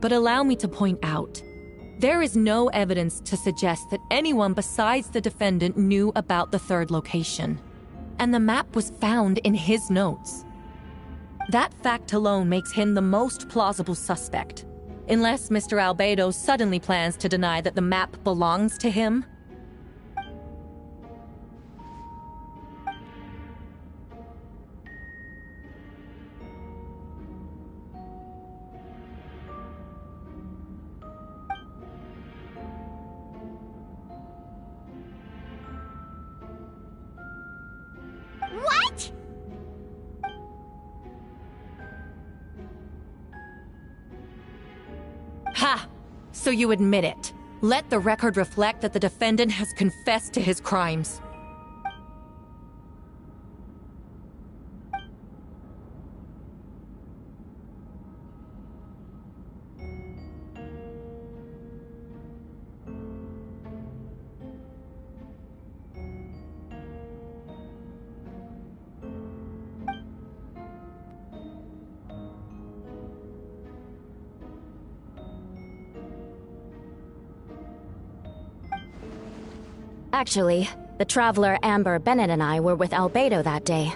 but allow me to point out, there is no evidence to suggest that anyone besides the defendant knew about the third location, and the map was found in his notes. That fact alone makes him the most plausible suspect, unless Mr. Albedo suddenly plans to deny that the map belongs to him. What? Ha! So you admit it. Let the record reflect that the defendant has confessed to his crimes. Actually, the traveler Amber Bennett and I were with Albedo that day.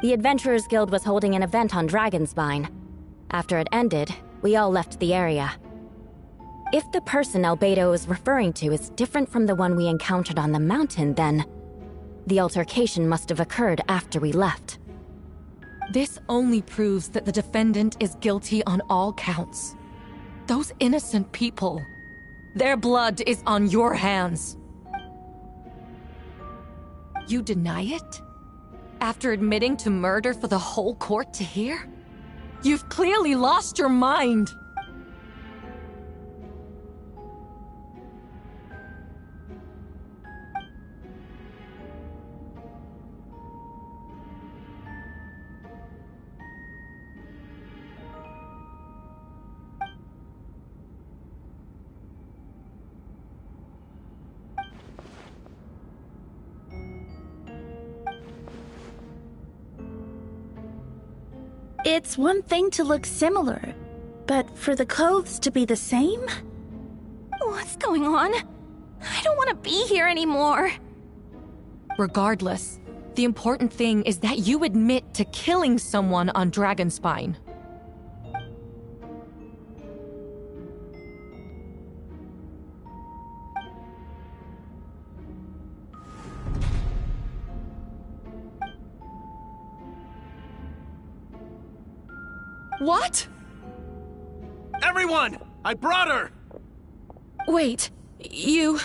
The Adventurers Guild was holding an event on Dragonspine. After it ended, we all left the area. If the person Albedo is referring to is different from the one we encountered on the mountain, then the altercation must have occurred after we left. This only proves that the defendant is guilty on all counts. Those innocent people, their blood is on your hands. You deny it? After admitting to murder for the whole court to hear? You've clearly lost your mind! It's one thing to look similar, but for the clothes to be the same? What's going on? I don't want to be here anymore. Regardless, the important thing is that you admit to killing someone on Dragonspine. What? Everyone! I brought her! Wait, you...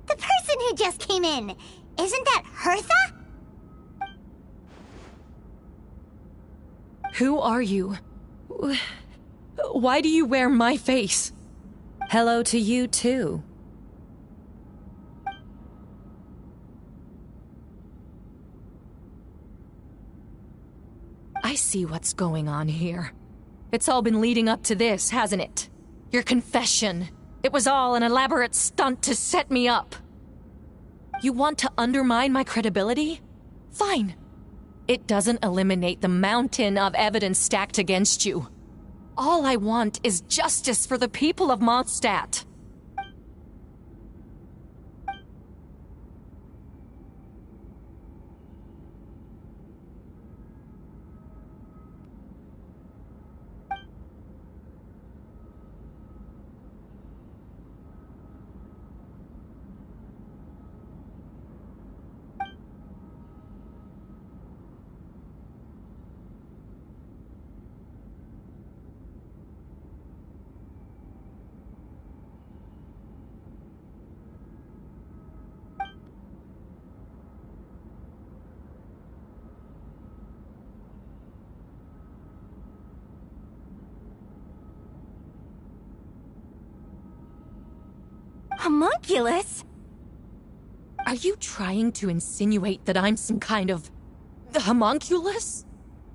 The person who just came in, isn't that Hertha? Who are you? Why do you wear my face? Hello to you, too. I see what's going on here. It's all been leading up to this, hasn't it? Your confession. It was all an elaborate stunt to set me up. You want to undermine my credibility? Fine. It doesn't eliminate the mountain of evidence stacked against you. All I want is justice for the people of Mondstadt. Homunculus? Are you trying to insinuate that I'm some kind of... homunculus?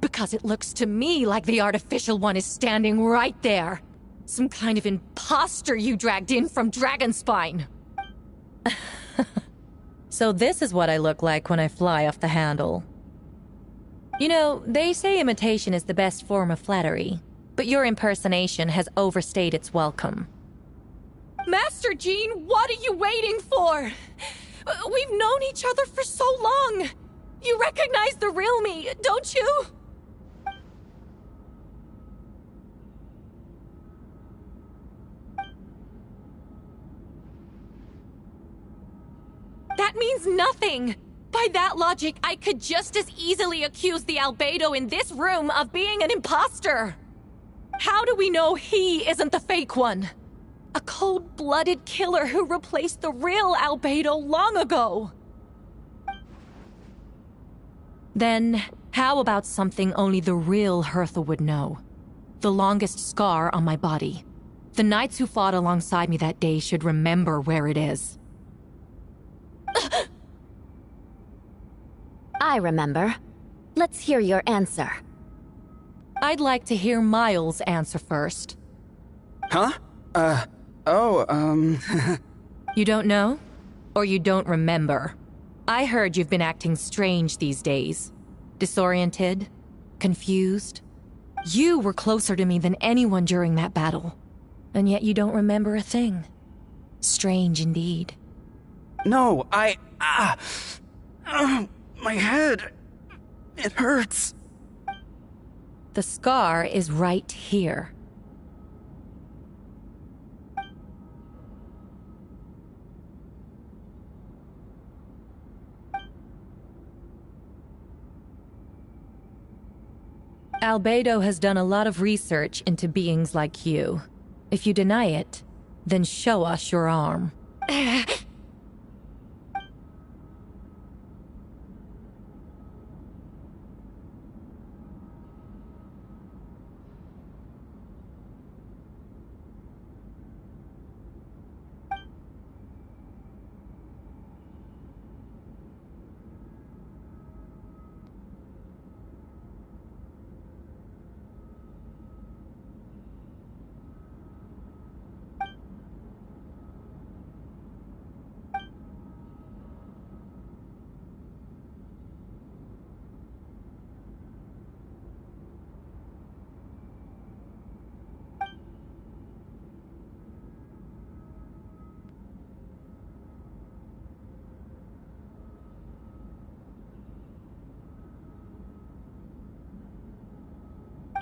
Because it looks to me like the artificial one is standing right there. Some kind of imposter you dragged in from Dragonspine. So this is what I look like when I fly off the handle. You know, they say imitation is the best form of flattery, but your impersonation has overstayed its welcome. Master Jean, what are you waiting for? We've known each other for so long. You recognize the real me, don't you? That means nothing. By that logic, I could just as easily accuse the Albedo in this room of being an imposter. How do we know he isn't the fake one? A cold-blooded killer who replaced the real Albedo long ago. Then, how about something only the real Hertha would know? The longest scar on my body. The knights who fought alongside me that day should remember where it is. I remember. Let's hear your answer. I'd like to hear Miles' answer first. Huh? You don't know? Or you don't remember? I heard you've been acting strange these days. Disoriented? Confused? You were closer to me than anyone during that battle. And yet you don't remember a thing. Strange indeed. No, my head. It hurts. The scar is right here. Albedo has done a lot of research into beings like you. If you deny it, then show us your arm.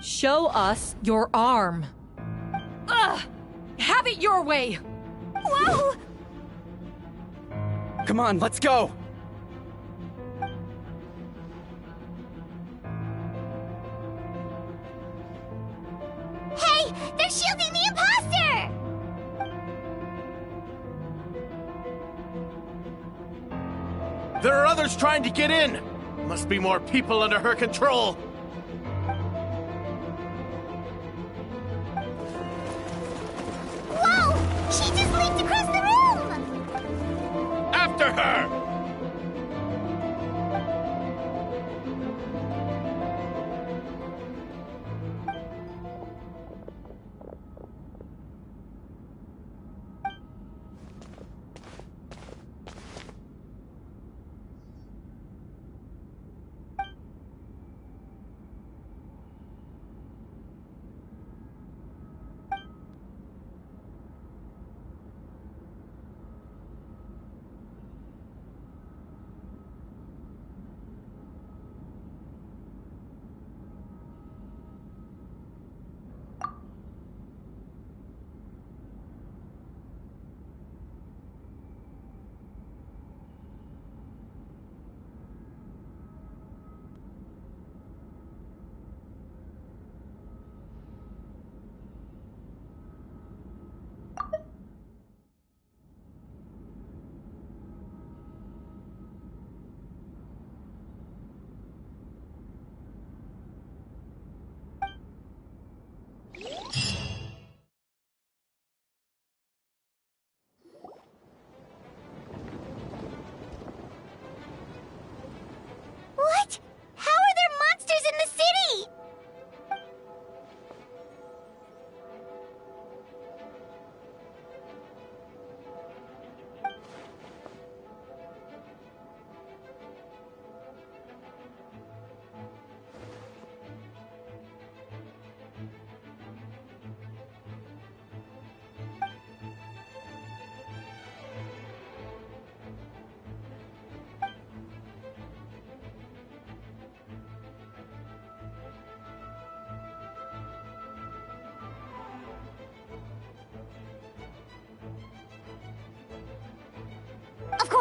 Show us your arm. Ugh! Have it your way! Whoa! Come on, let's go! Hey! They're shielding the imposter! There are others trying to get in! Must be more people under her control! Whoa! She just leaped across the room! After her!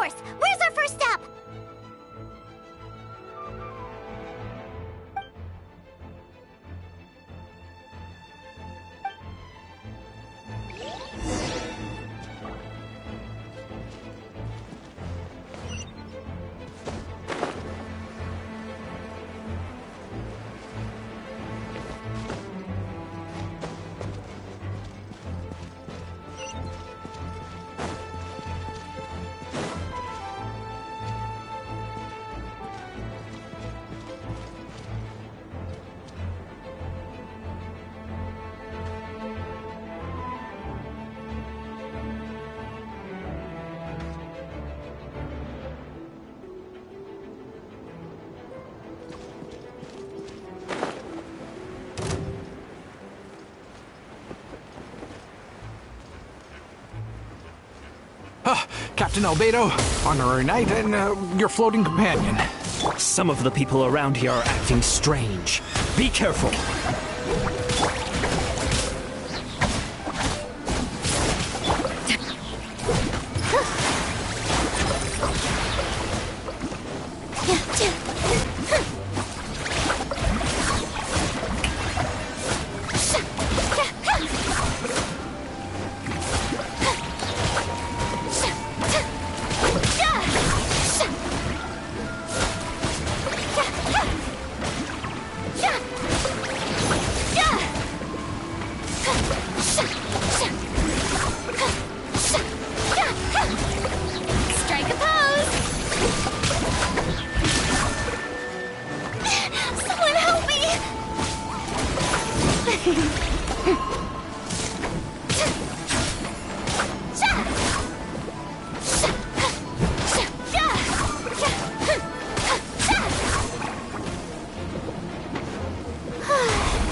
course! Where's our first step? Captain Albedo, honorary knight, and your floating companion. Some of the people around here are acting strange. Be careful.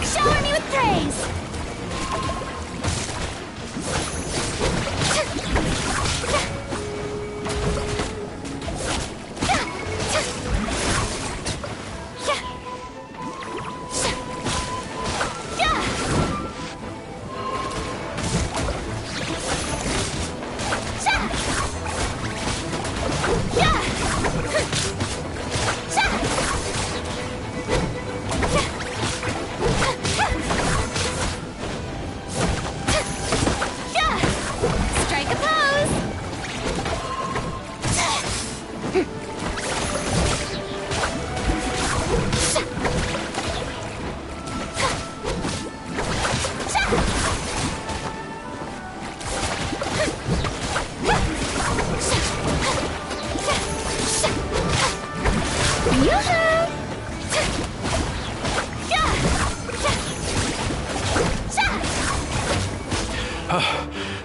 Shower me with praise! Strike a pose!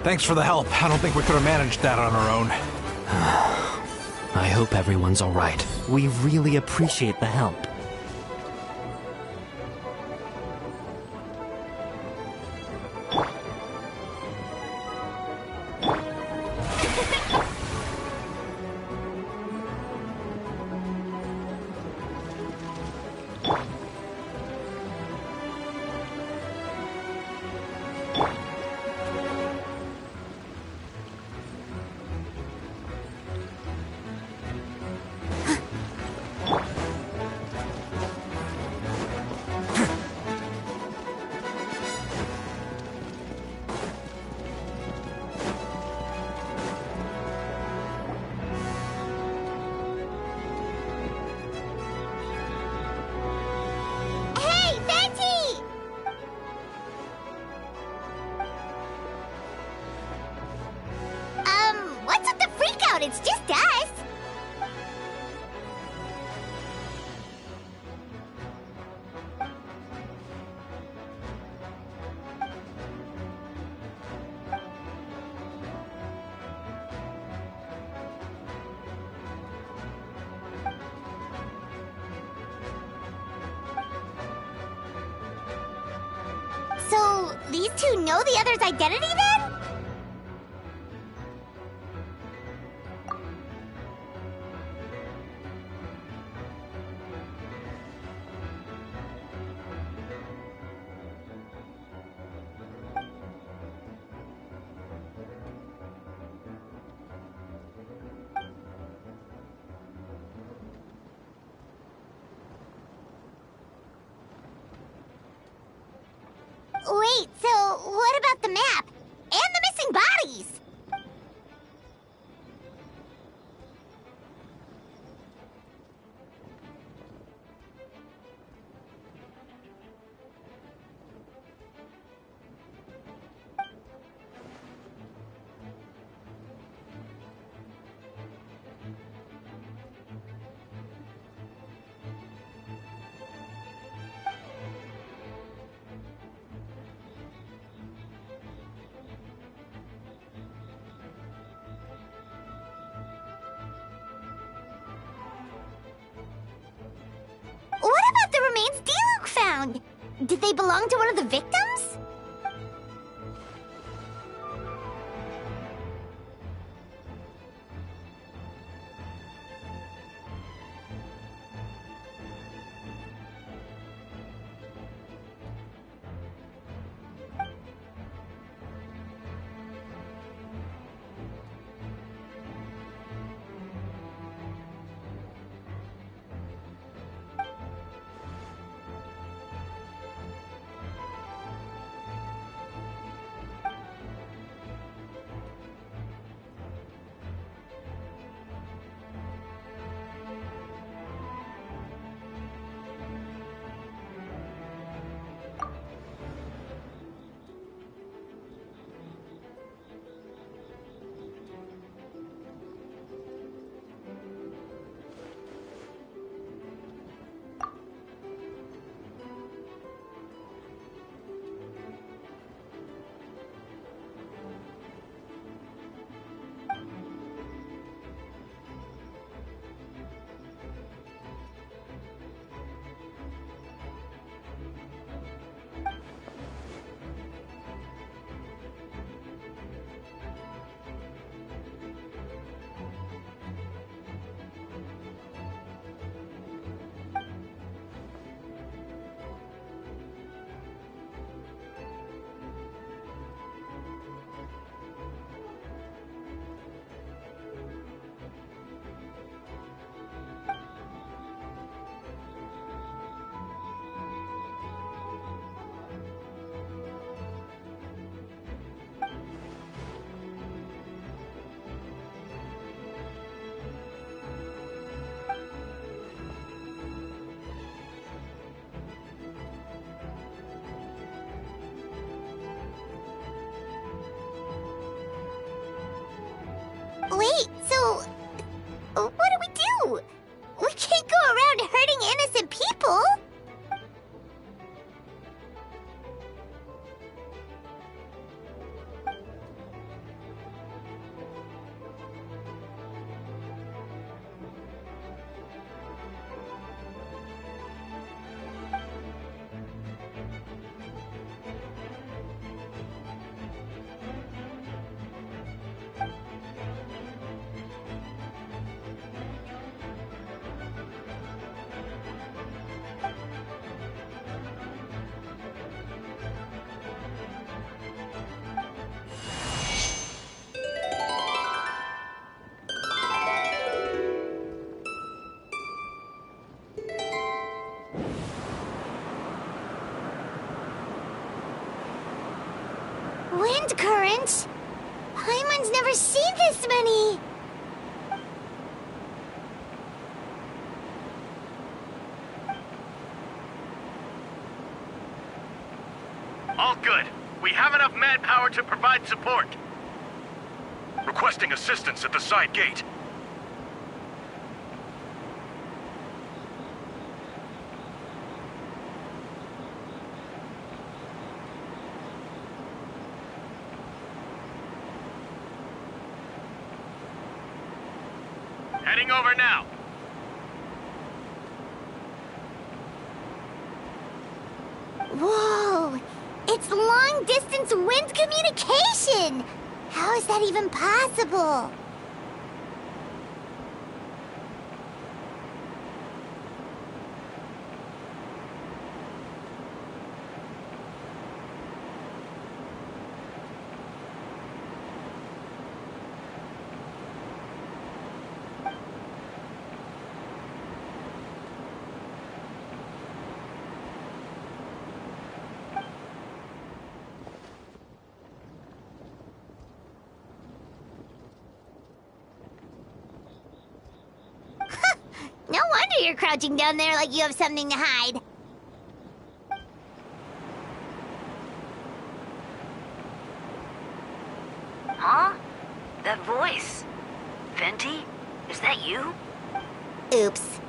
Thanks for the help. I don't think we could have managed that on our own. I hope everyone's all right. We really appreciate the help. What's with the freak out? It's just us! So, these two know the other's identity then? Wait, so what about the map? And the missing bodies? What about the remains D-Luke found? Did they belong to one of the victims? Wait, so what do? We can't go around hurting innocent people! Wind currents? Paimon's never seen this many! All good. We have enough manpower to provide support. Requesting assistance at the side gate. Heading over now. Whoa! It's long-distance wind communication! How is that even possible? you're crouching down there like you have something to hide. Huh? That voice. Venti? Is that you? Oops.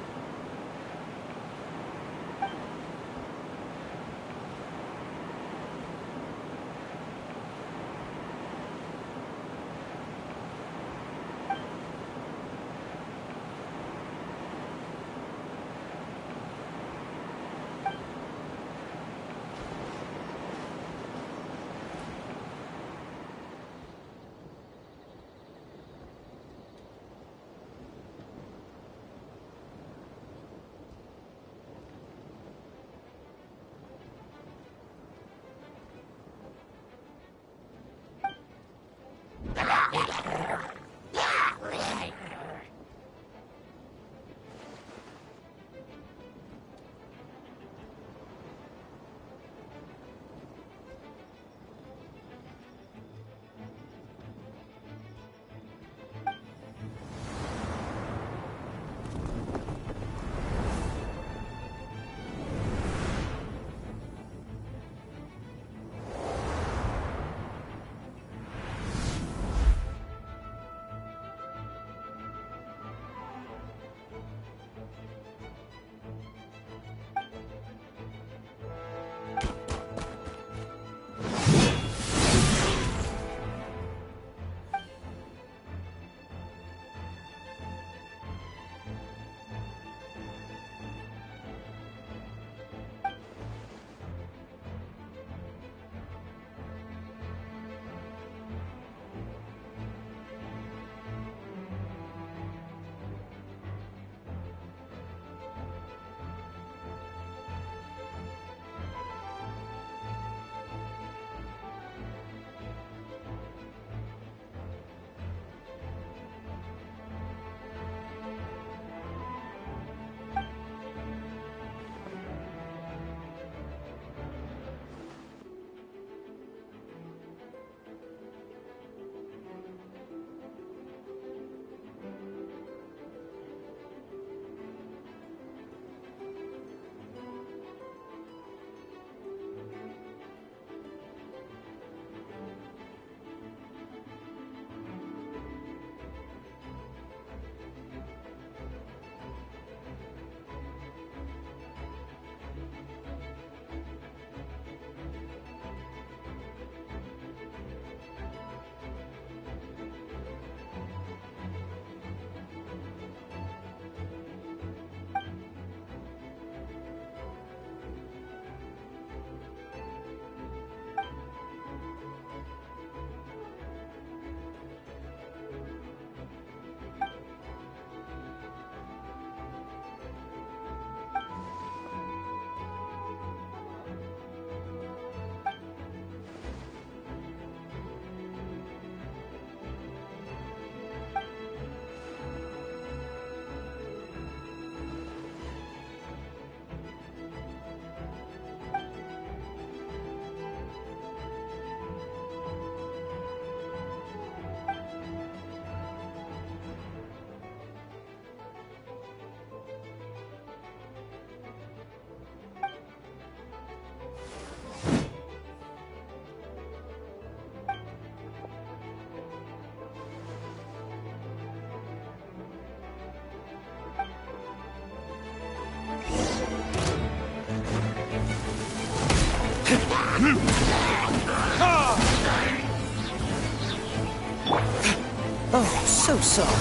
Oh, so sorry.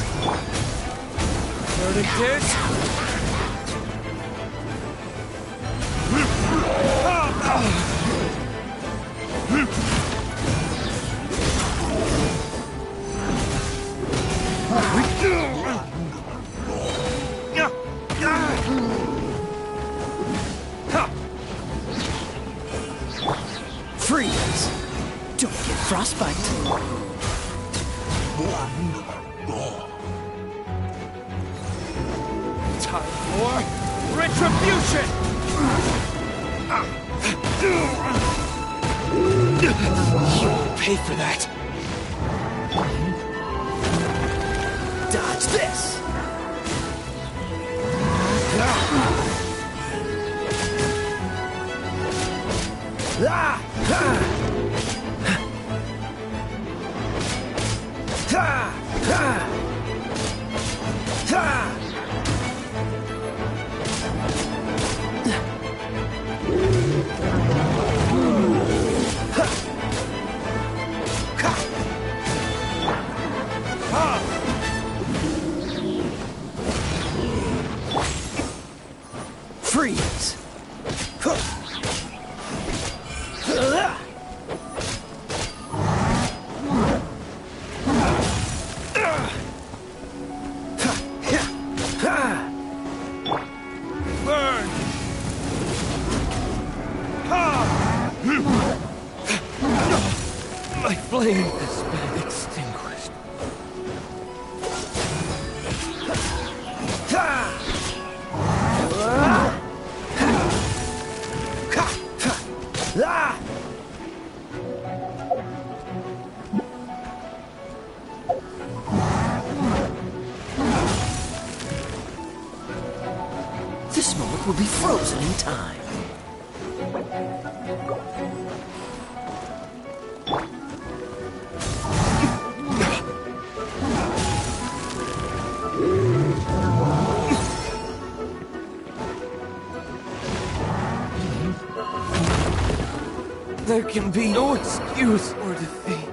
Freeze! Don't get frostbite. Time for retribution! You'll pay for that. Dodge this! Freeze! Burn! My flame has been extinguished. This moment will be frozen in time. There can be no excuse for defeat.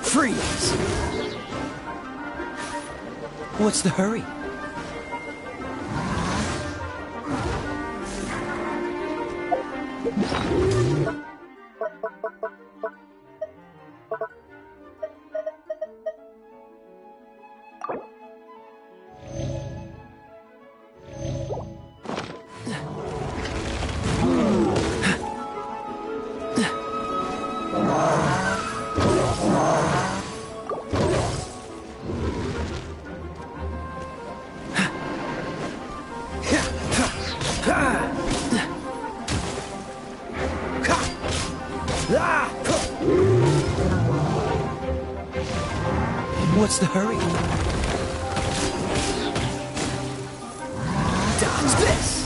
Freeze! What's the hurry? What's the hurry? Dodge this!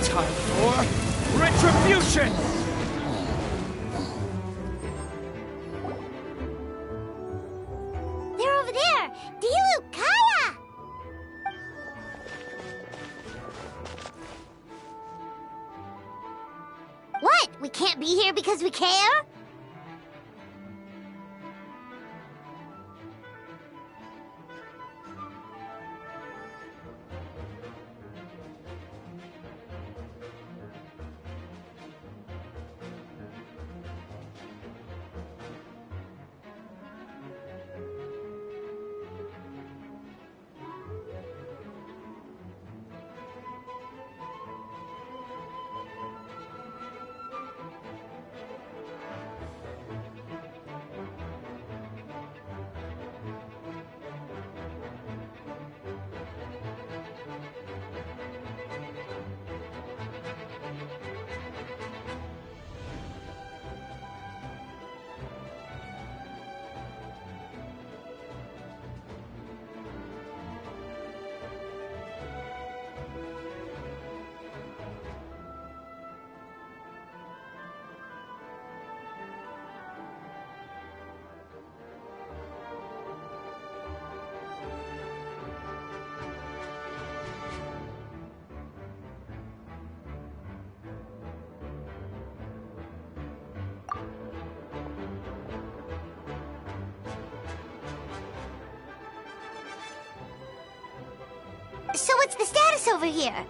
Time for retribution! They're over there! Dilu, Kaya! What? We can't be here because we care? So what's the status over here?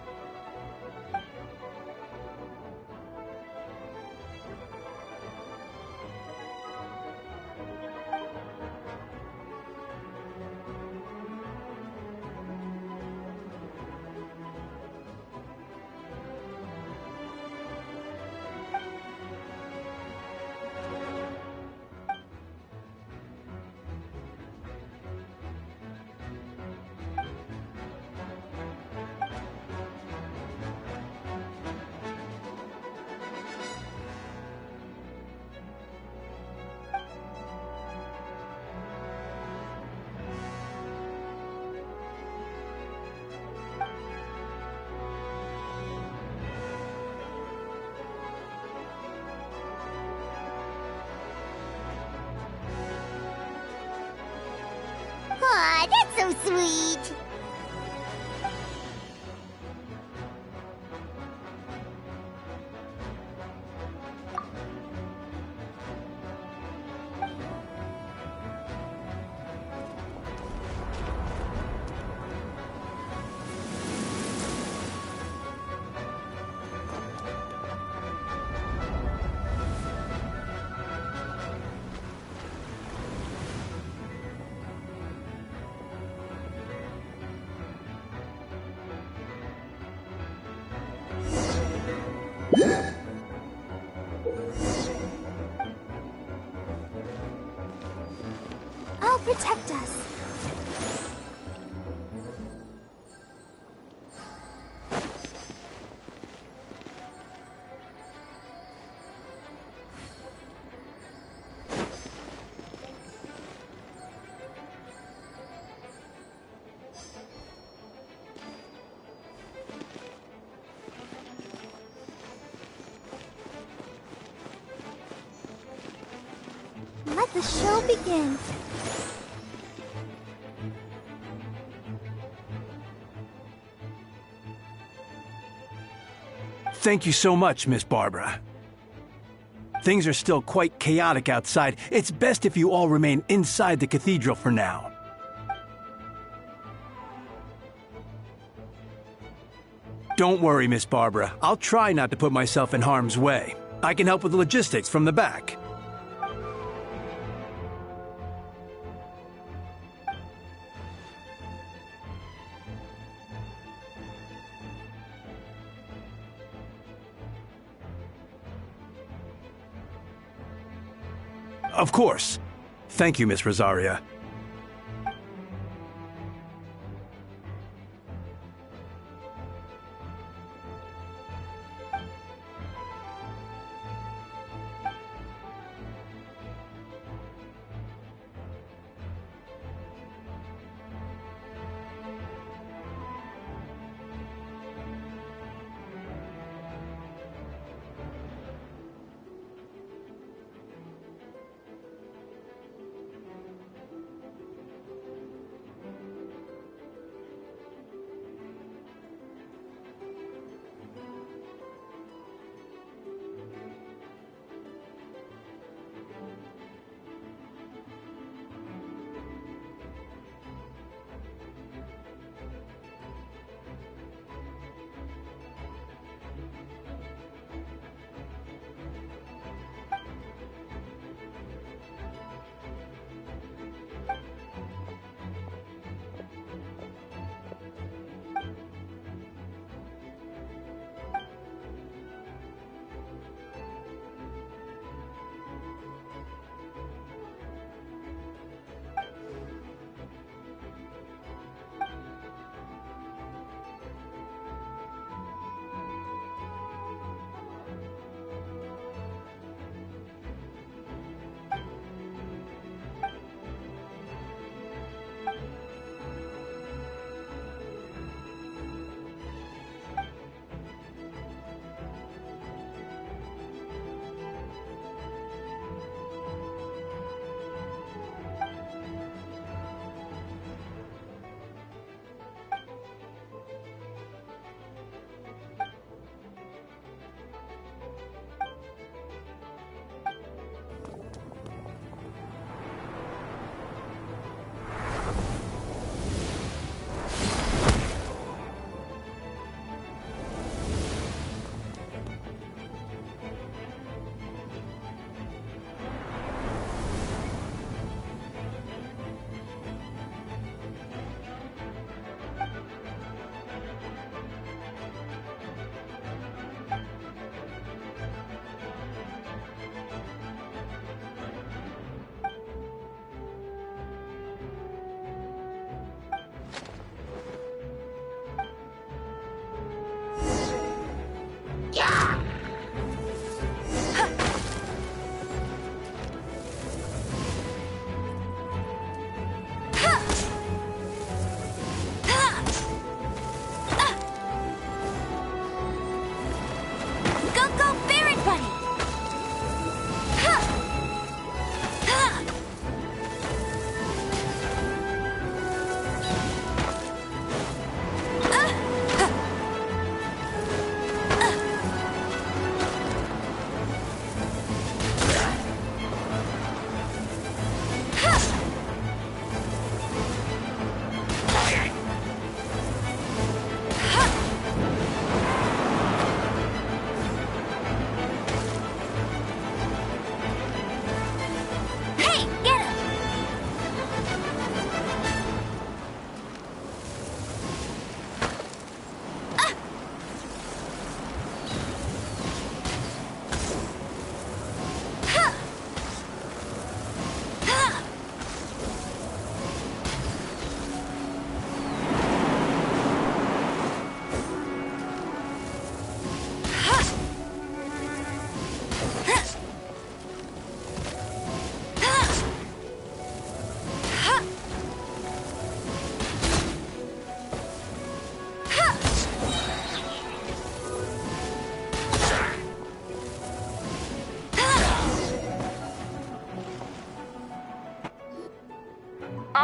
Aw, that's so sweet. I'll protect us. Let the show begin. Thank you so much, Miss Barbara. Things are still quite chaotic outside. It's best if you all remain inside the cathedral for now. Don't worry, Miss Barbara. I'll try not to put myself in harm's way. I can help with the logistics from the back. Of course. Thank you, Miss Rosaria.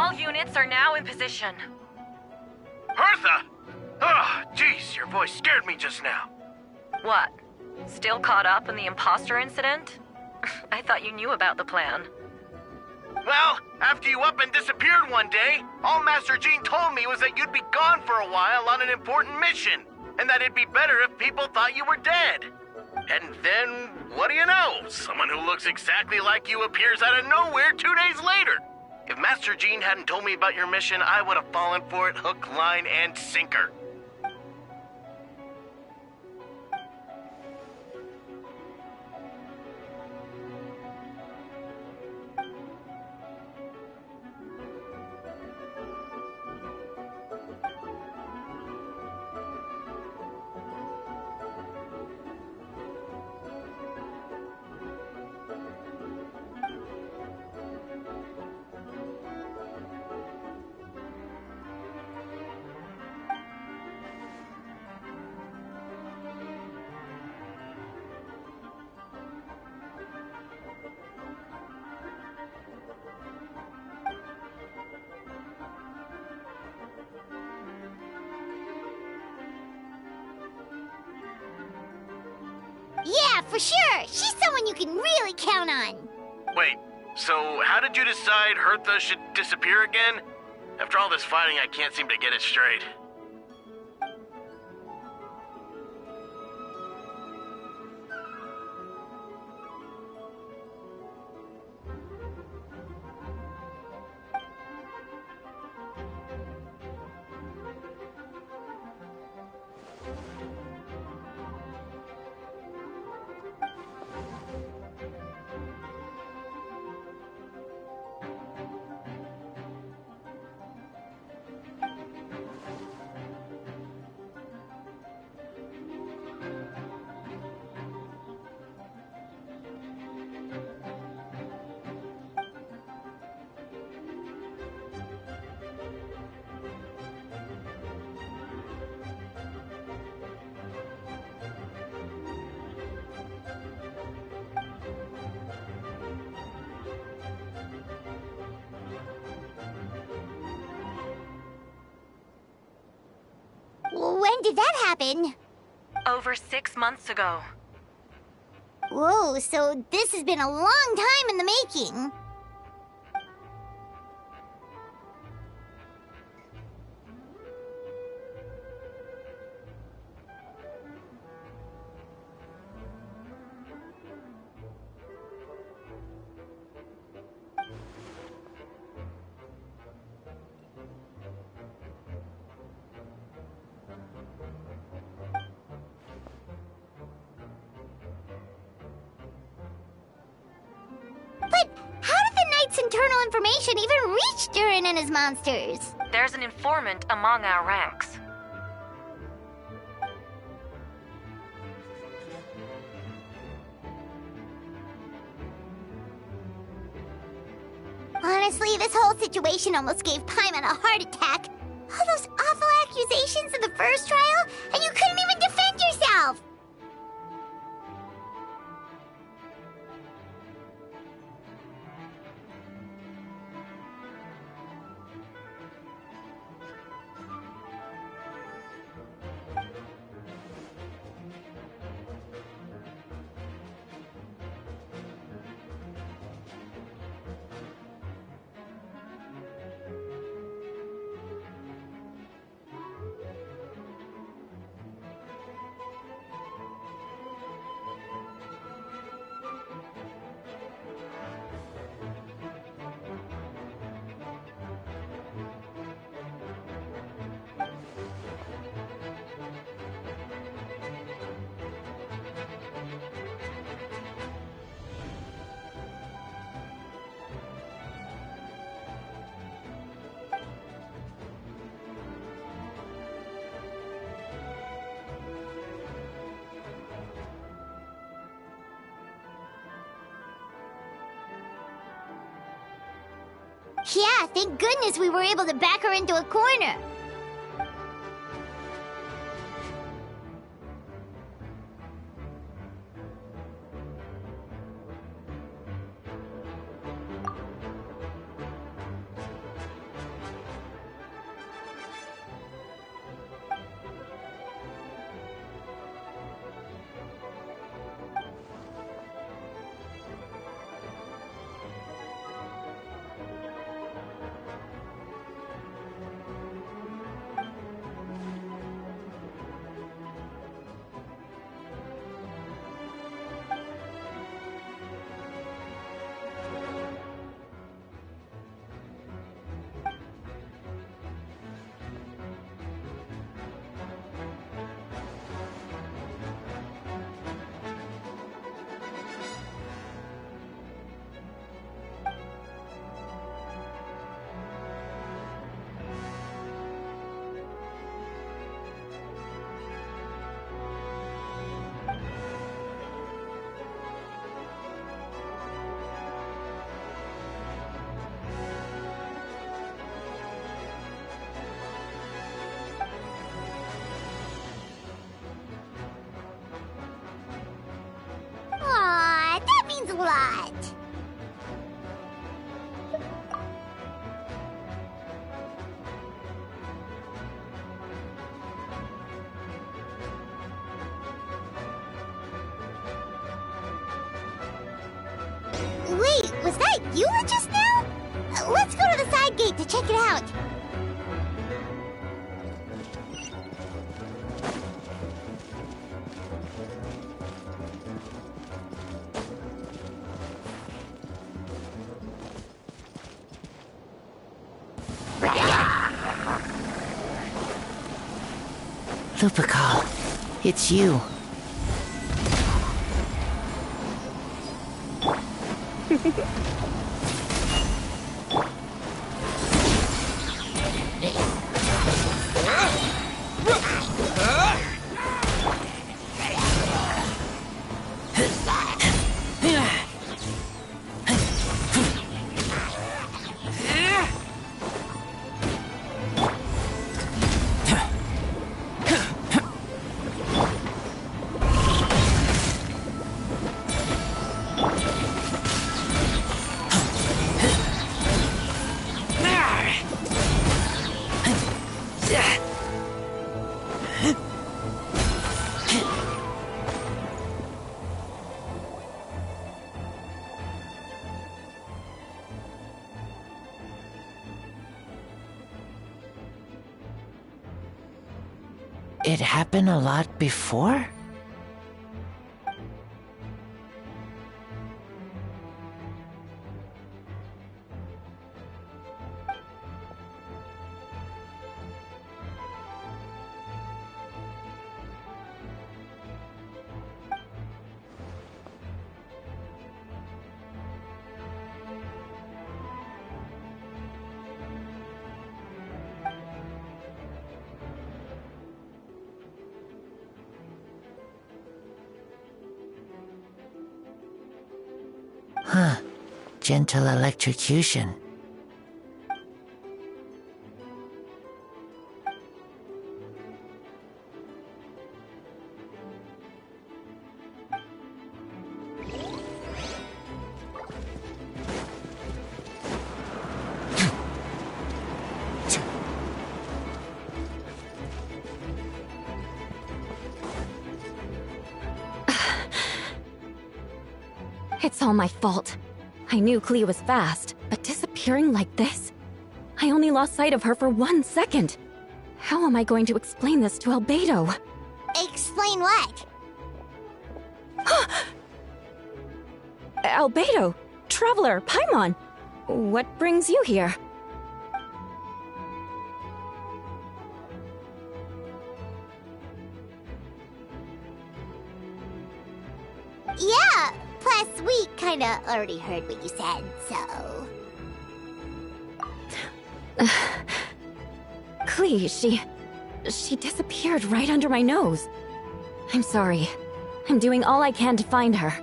All units are now in position. Hertha! Oh, jeez, your voice scared me just now. What? Still caught up in the imposter incident? I thought you knew about the plan. Well, after you up and disappeared one day, all Master Jean told me was that you'd be gone for a while on an important mission, and that it'd be better if people thought you were dead. And then, what do you know? Someone who looks exactly like you appears out of nowhere 2 days later. If Master Jean hadn't told me about your mission, I would have fallen for it hook, line, and sinker. Yeah, for sure. She's someone you can really count on. Wait, so how did you decide Hertha should disappear again? After all this fighting, I can't seem to get it straight. When did that happen? Over 6 months ago. Whoa, so this has been a long time in the making. But how did the Knight's internal information even reach Durin and his monsters? There's an informant among our ranks. Honestly, this whole situation almost gave Paimon a heart attack. All those awful accusations in the first trial, and you couldn't even defend yourself! Yeah, thank goodness we were able to back her into a corner. lot. Wait, was that you just now? Let's go to the side gate to check it out. Lupical, it's you. It happened a lot before? Huh. Gentle electrocution. It's all my fault. I knew Clea was fast, but disappearing like this? I only lost sight of her for 1 second. How am I going to explain this to Albedo? Explain what? Albedo! Traveler! Paimon! What brings you here? Yeah, plus we kinda already heard what you said, so... Clea, she disappeared right under my nose. I'm sorry. I'm doing all I can to find her.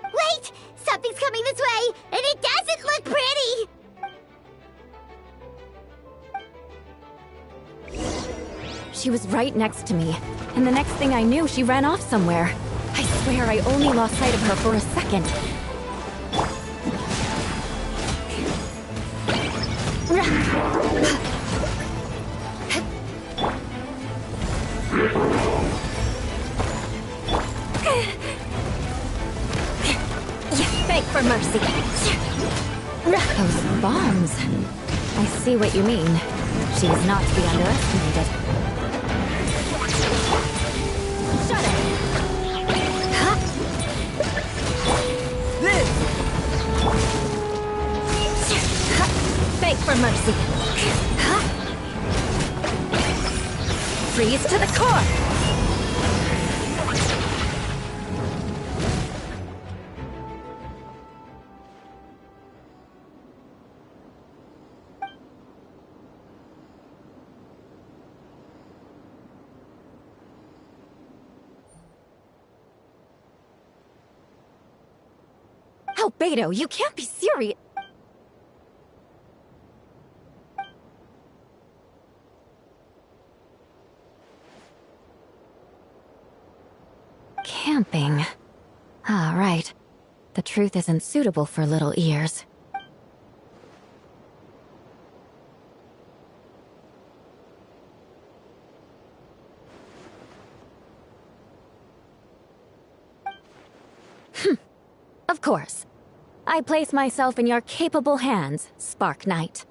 Wait! Something's coming this way, and it doesn't look pretty! She was right next to me, and the next thing I knew, she ran off somewhere. I swear I only lost sight of her for a second. Beg for mercy. Those bombs. I see what you mean. She is not to be underestimated. Shut it! Beg for mercy. Freeze to the core! Albedo, you can't be serious. Can't the truth isn't suitable for little ears. Of course. I place myself in your capable hands, Spark Knight.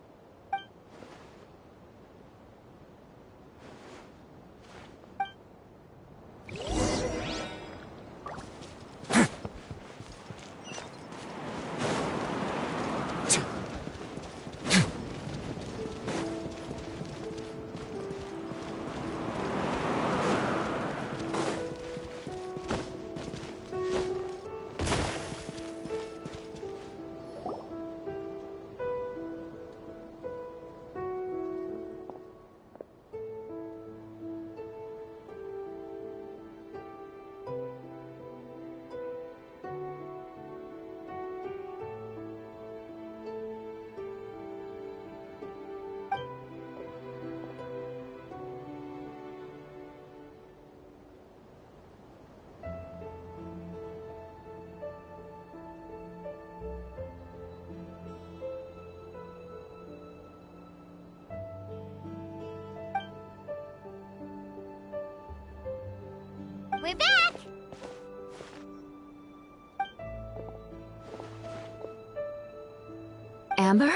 We're back! Amber?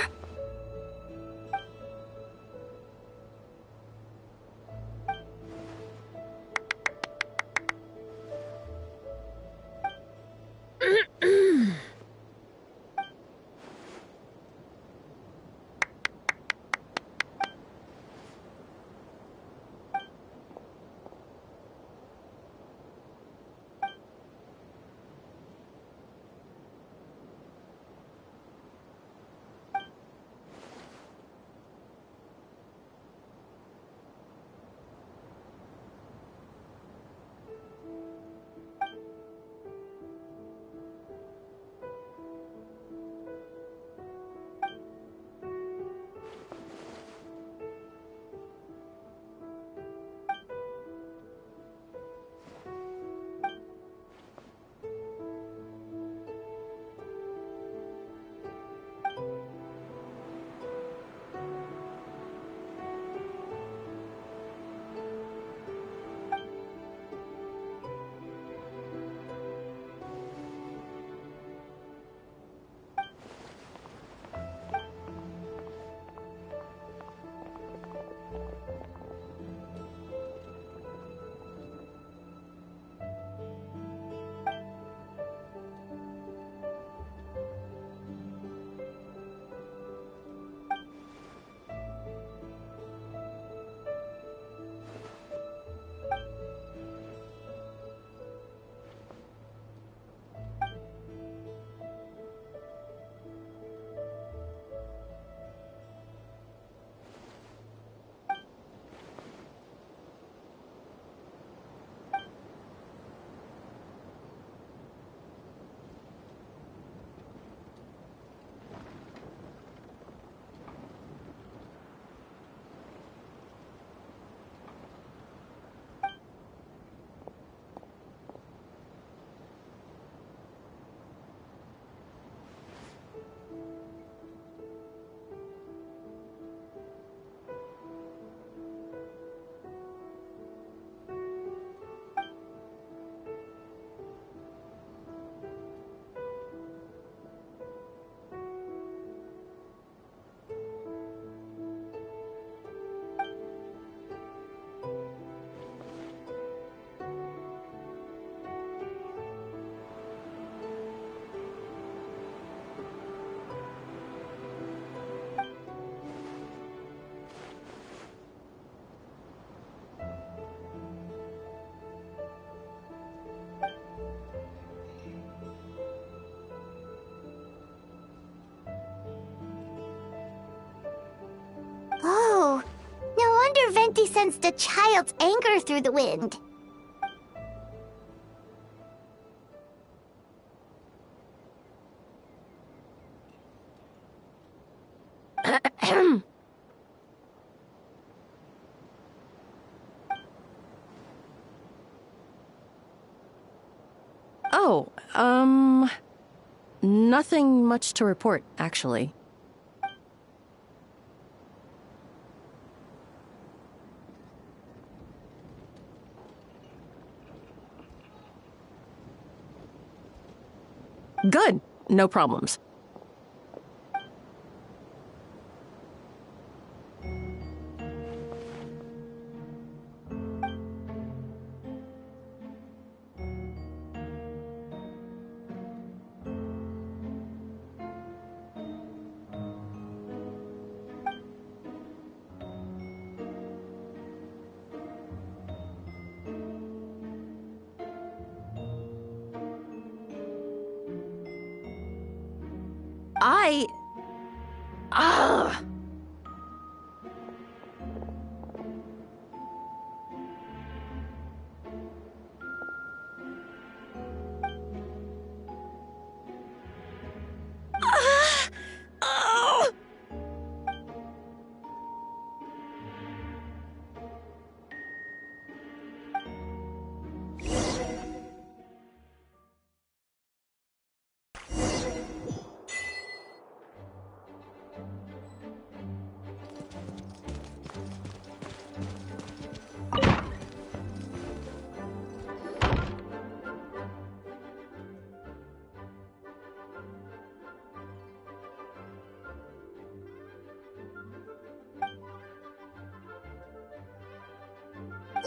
Oh, no wonder Venti sensed a child's anger through the wind. Oh, Nothing much to report, actually. Good. No problems. Ugh.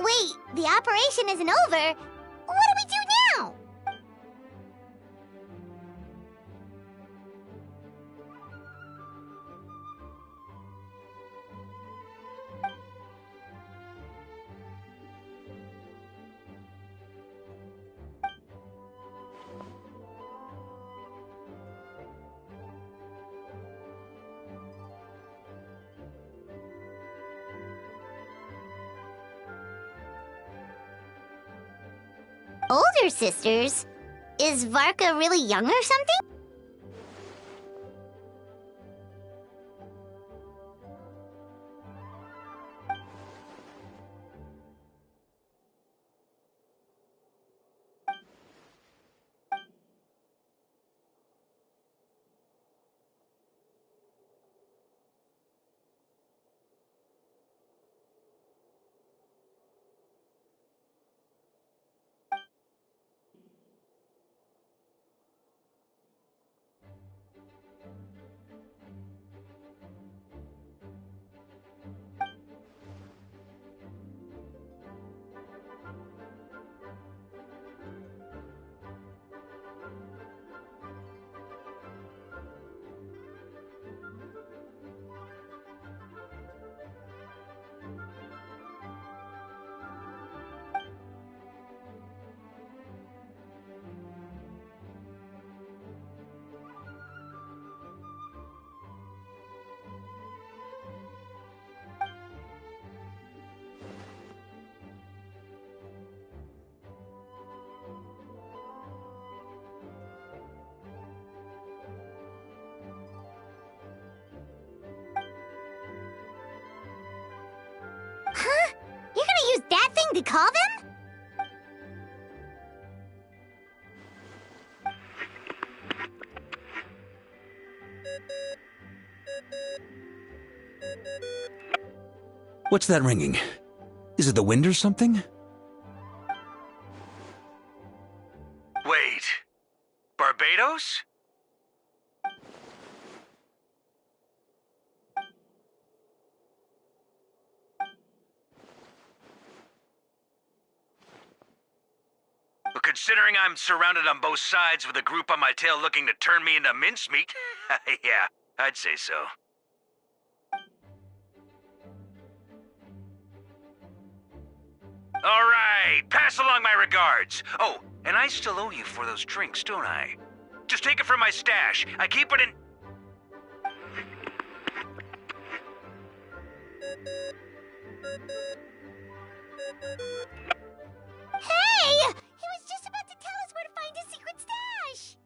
Wait, the operation isn't over. What do we do now? Older sisters? Is Varka really young or something? Huh? You're gonna use that thing to call them? What's that ringing? Is it the wind or something? Wait. Barbados? Well, considering I'm surrounded on both sides with a group on my tail looking to turn me into mincemeat, yeah, I'd say so. All right, pass along my regards. Oh, and I still owe you for those drinks, don't I? Just take it from my stash. I keep it in... Hey! He was just about to tell us where to find his secret stash!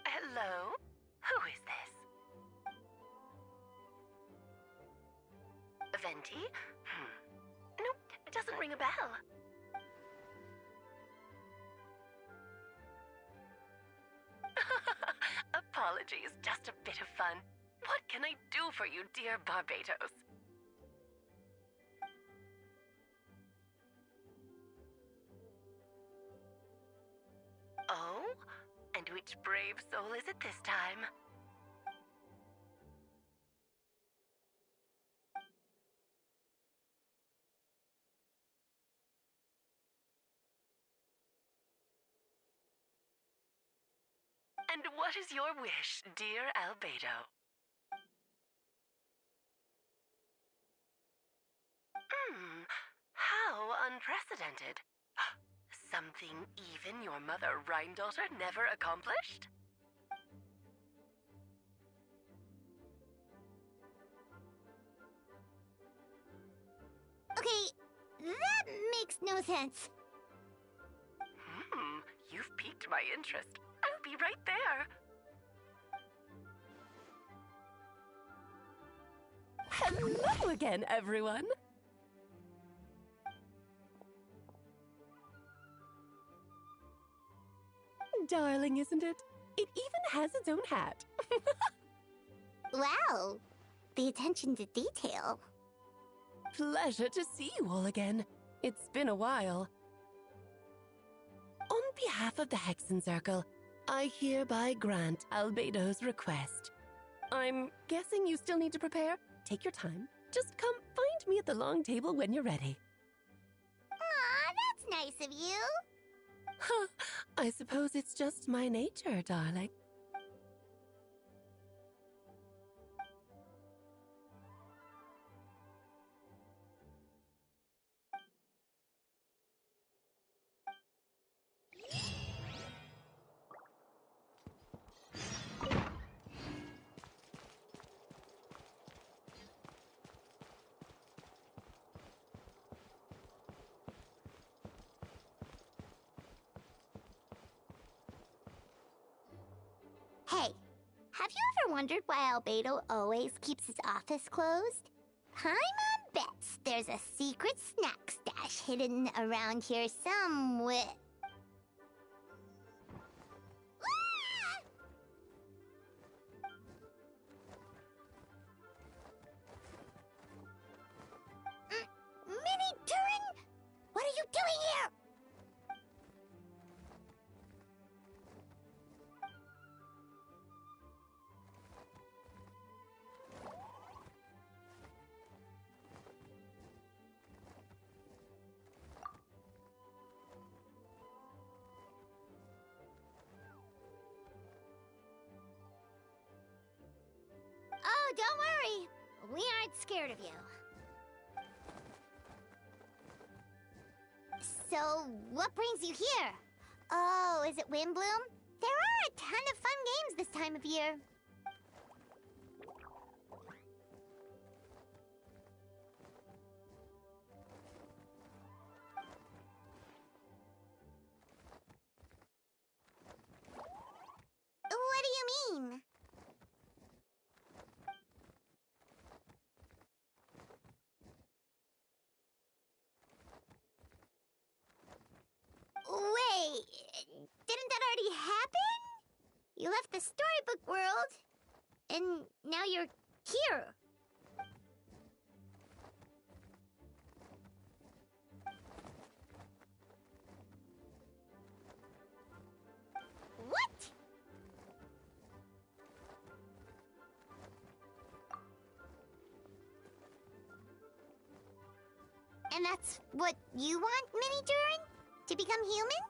Hello? Who is this? Venti? Nope, it doesn't ring a bell. Apologies, just a bit of fun. What can I do for you, dear Barbados? Oh? And which brave soul is it this time? And what is your wish, dear Albedo? How unprecedented. Something even your mother Rhine-daughter never accomplished? Okay, that makes no sense. You've piqued my interest. I'll be right there. Hello again, everyone! Darling, isn't it? It even has its own hat. Wow, the attention to detail. Pleasure to see you all again. It's been a while. On behalf of the Hexen Circle, I hereby grant Albedo's request. I'm guessing you still need to prepare? Take your time. Just come find me at the long table when you're ready. Aw, that's nice of you. Huh, I suppose it's just my nature, darling. Hey, have you ever wondered why Albedo always keeps his office closed? I'm on bets there's a secret snack stash hidden around here somewhere. Mini Turin, what are you doing here? Oh, don't worry. We aren't scared of you. So, what brings you here? Oh, is it Windbloom? There are a ton of fun games this time of year. What do you mean? Wait, didn't that already happen? You left the storybook world, and now you're here. What? And that's what you want, Mini Durin? To become human?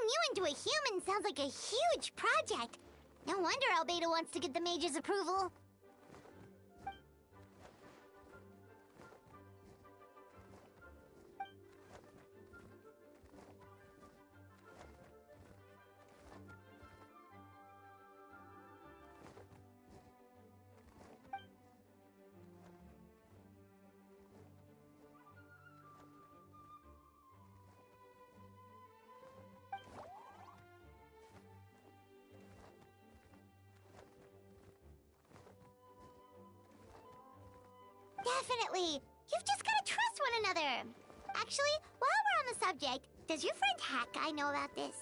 you into a human sounds like a huge project. No wonder Albedo wants to get the mage's approval. Definitely! You've just gotta trust one another! Actually, while we're on the subject, does your friend Hack Guy know about this?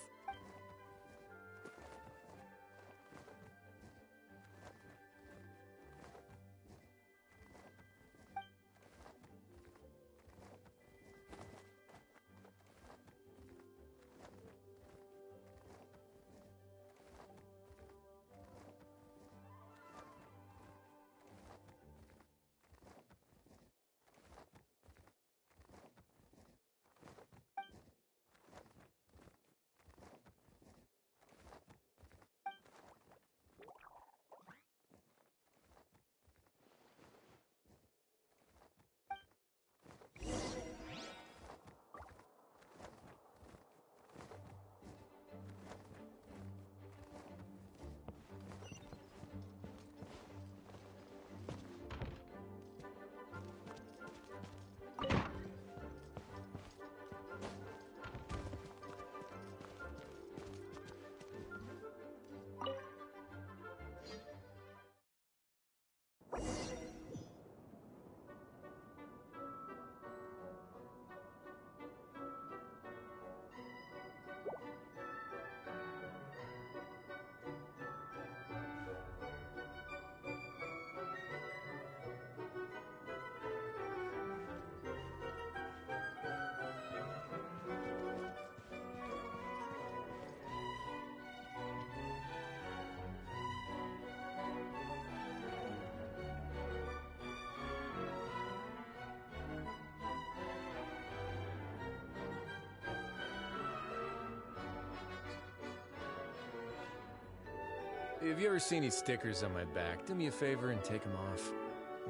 If you ever see any stickers on my back, do me a favor and take them off.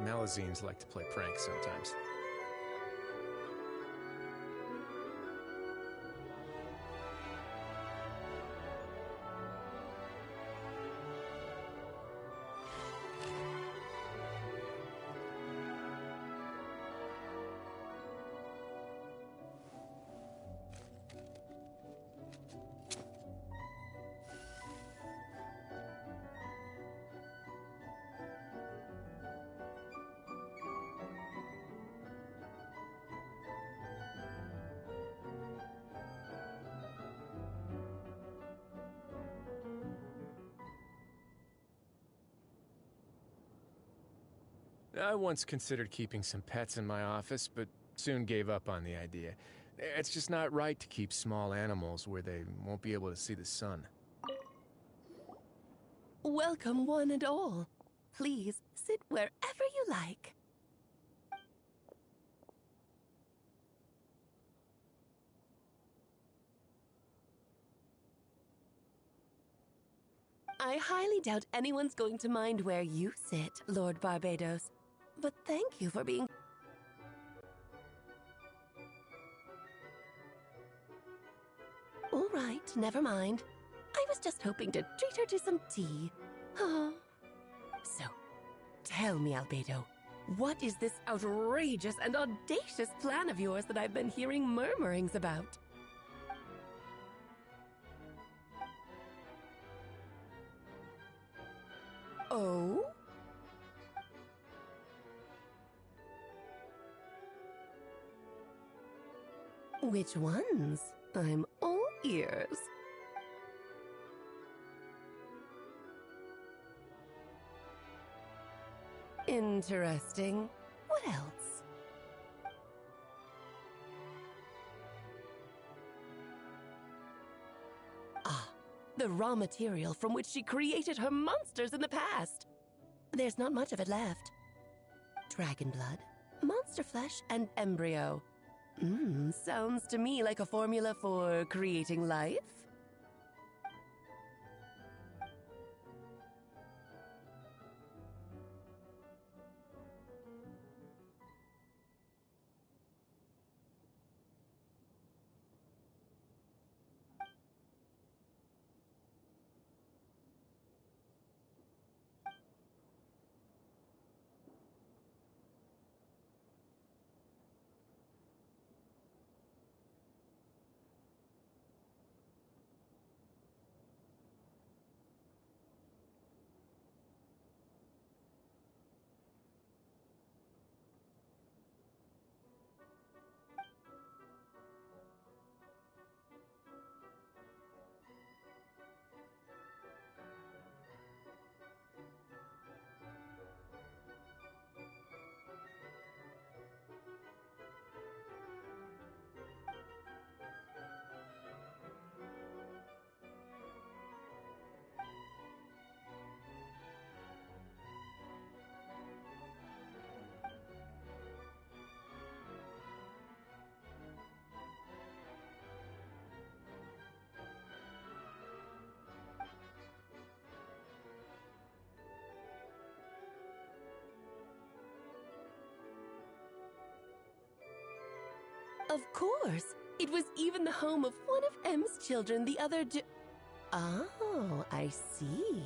Malazines like to play pranks sometimes. I once considered keeping some pets in my office, but soon gave up on the idea. It's just not right to keep small animals where they won't be able to see the sun. Welcome, one and all. Please sit wherever you like. I highly doubt anyone's going to mind where you sit, Lord Barbados. But thank you for being... All right, never mind. I was just hoping to treat her to some tea. So, tell me, Albedo, what is this outrageous and audacious plan of yours that I've been hearing murmurings about? Oh? Which ones? I'm all ears. Interesting. What else? Ah, the raw material from which she created her monsters in the past. There's not much of it left. Dragon blood, monster flesh, and embryo. Sounds to me like a formula for creating life. Of course. It was even the home of one of M's children the other day. Oh, I see.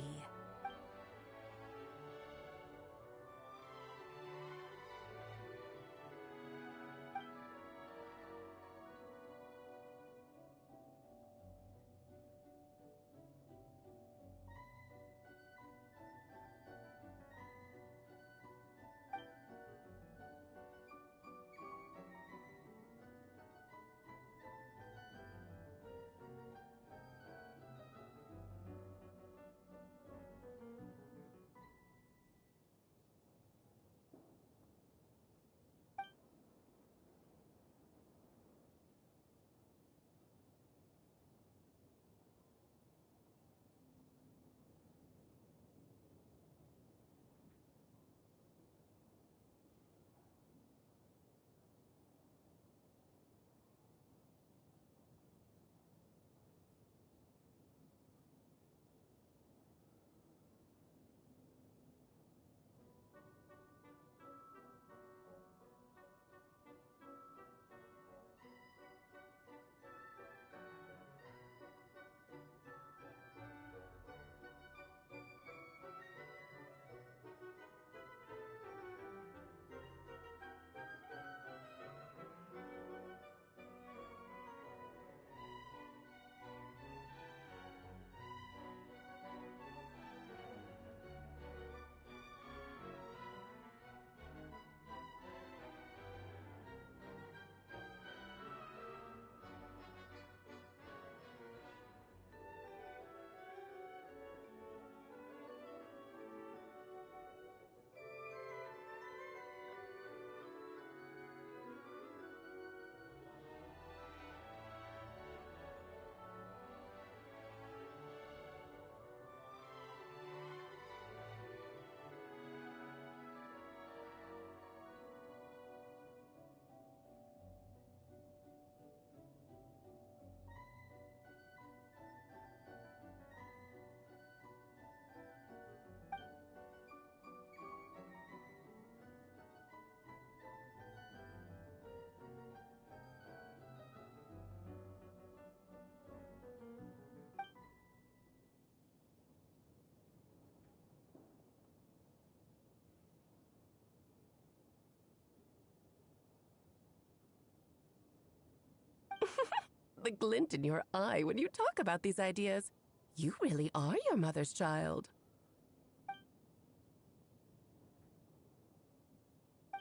The glint in your eye when you talk about these ideas. You really are your mother's child.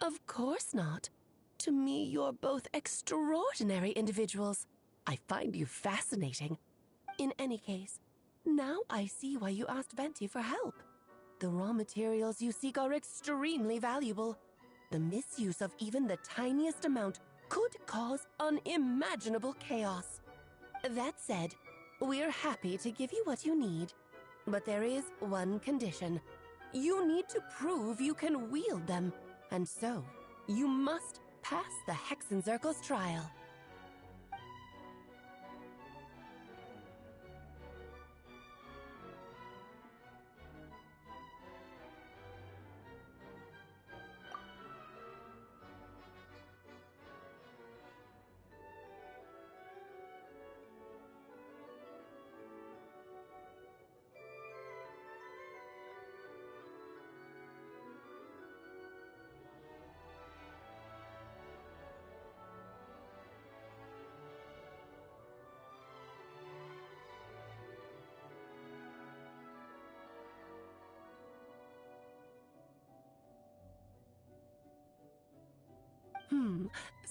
Of course not. To me, you're both extraordinary individuals. I find you fascinating. In any case, now I see why you asked Venti for help. The raw materials you seek are extremely valuable. The misuse of even the tiniest amount could cause unimaginable chaos. That said, we're happy to give you what you need. But there is one condition. You need to prove you can wield them, and so you must pass the Hexenzirkel's trial.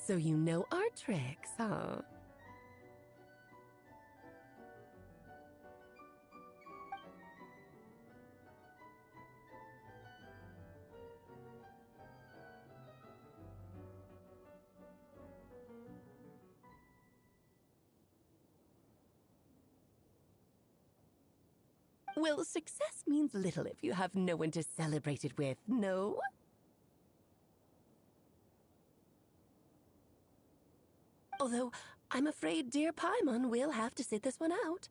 So you know our tricks, huh? Well, success means little if you have no one to celebrate it with, no? Although, I'm afraid dear Paimon will have to sit this one out.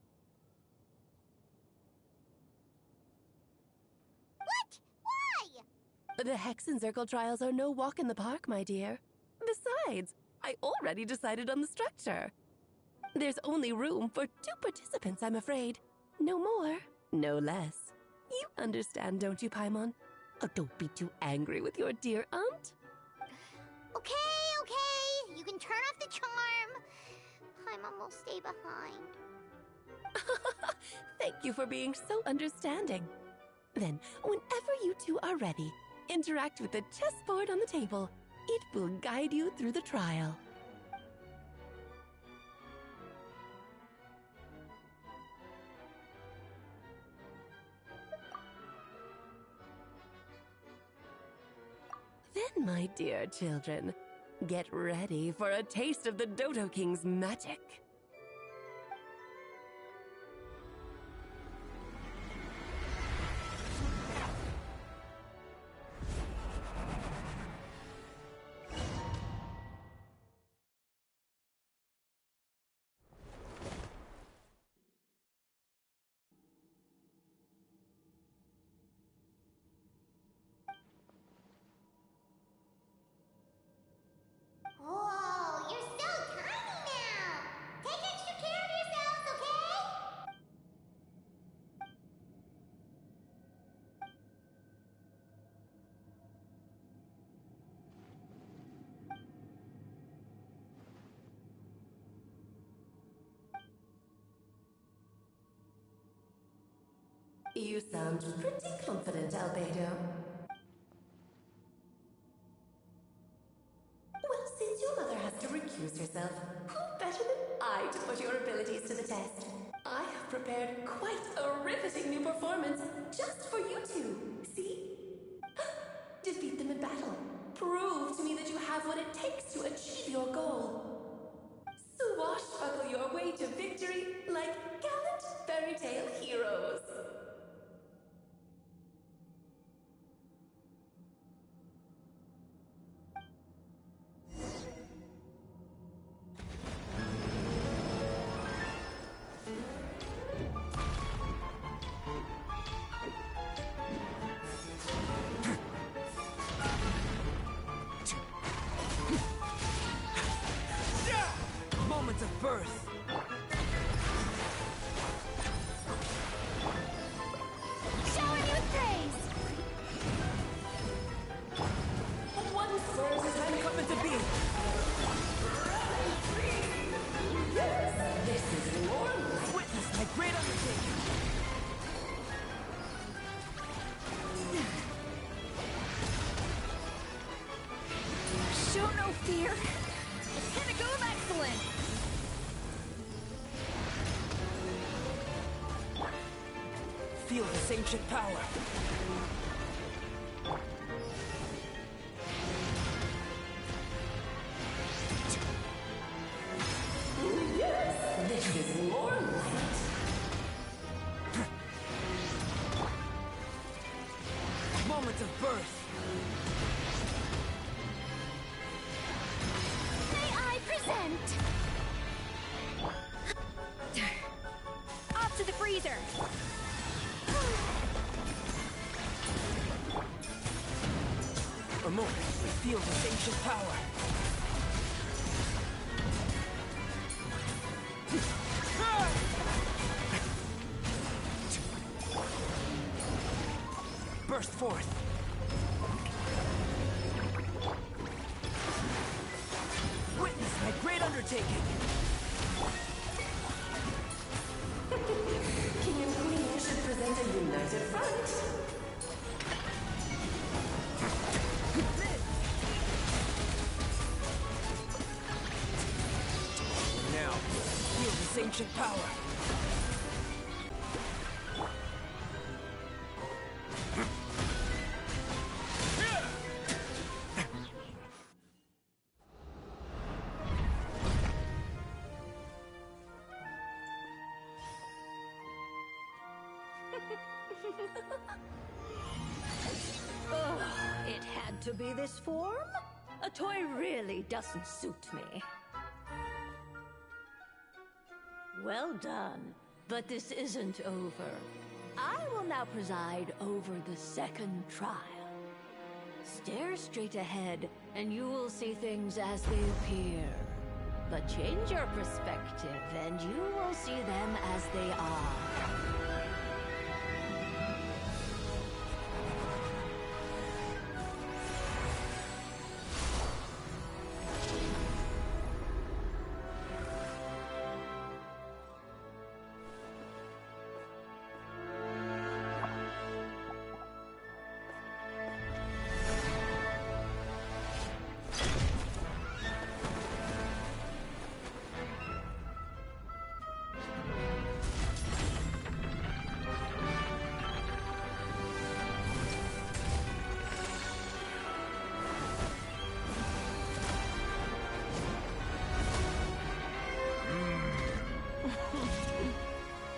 What? Why? The Hexenzirkel trials are no walk in the park, my dear. Besides, I already decided on the structure. There's only room for 2 participants, I'm afraid. No more, no less. You understand, don't you, Paimon? Oh, don't be too angry with your dear aunt. Okay. You can turn off the charm. Paimon will stay behind. Thank you for being so understanding. Then, whenever you two are ready, interact with the chessboard on the table. It will guide you through the trial. Then, my dear children, get ready for a taste of the Dodo King's magic. Whoa, you're so tiny now! Take extra care of yourselves, okay? You sound pretty confident, Albedo. Well, since your mother has to recuse herself, who better than I to put your abilities to the test? I have prepared quite a riveting new performance just for you two. See? Defeat them in battle. Prove to me that you have what it takes to achieve your goal. Swashbuckle your way to victory like gallant fairy tale heroes. Moments of birth. Showering you with praise! One serves as I'm coming to be. This is your life. Witness my great undertaking. Show no fear. A pinnacle of excellence. Feel this ancient power. Yes, this is your light. Moments of birth. May I present? Off to the freezer. A moment to feel this ancient power. Burst forth. Witness my great undertaking. King and Queen should present a united front. Now, feel this ancient power. Oh, it had to be this form? A toy really doesn't suit me. Well done, but this isn't over. I will now preside over the second trial. Stare straight ahead, and you will see things as they appear. But change your perspective, and you will see them as they are.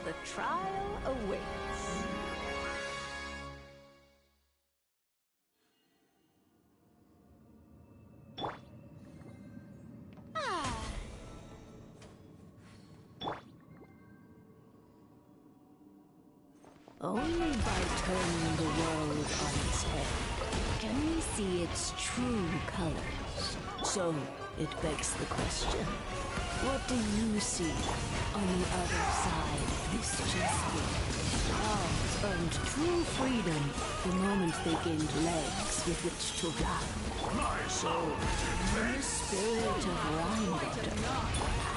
The trial awaits. Only by turning the world on its head can we see its true colors. So, it begs the question, what do you see on the other side of this chessboard? Dogs earned true freedom the moment they gained legs with which to run. My soul! In the spirit of Rhinebetter,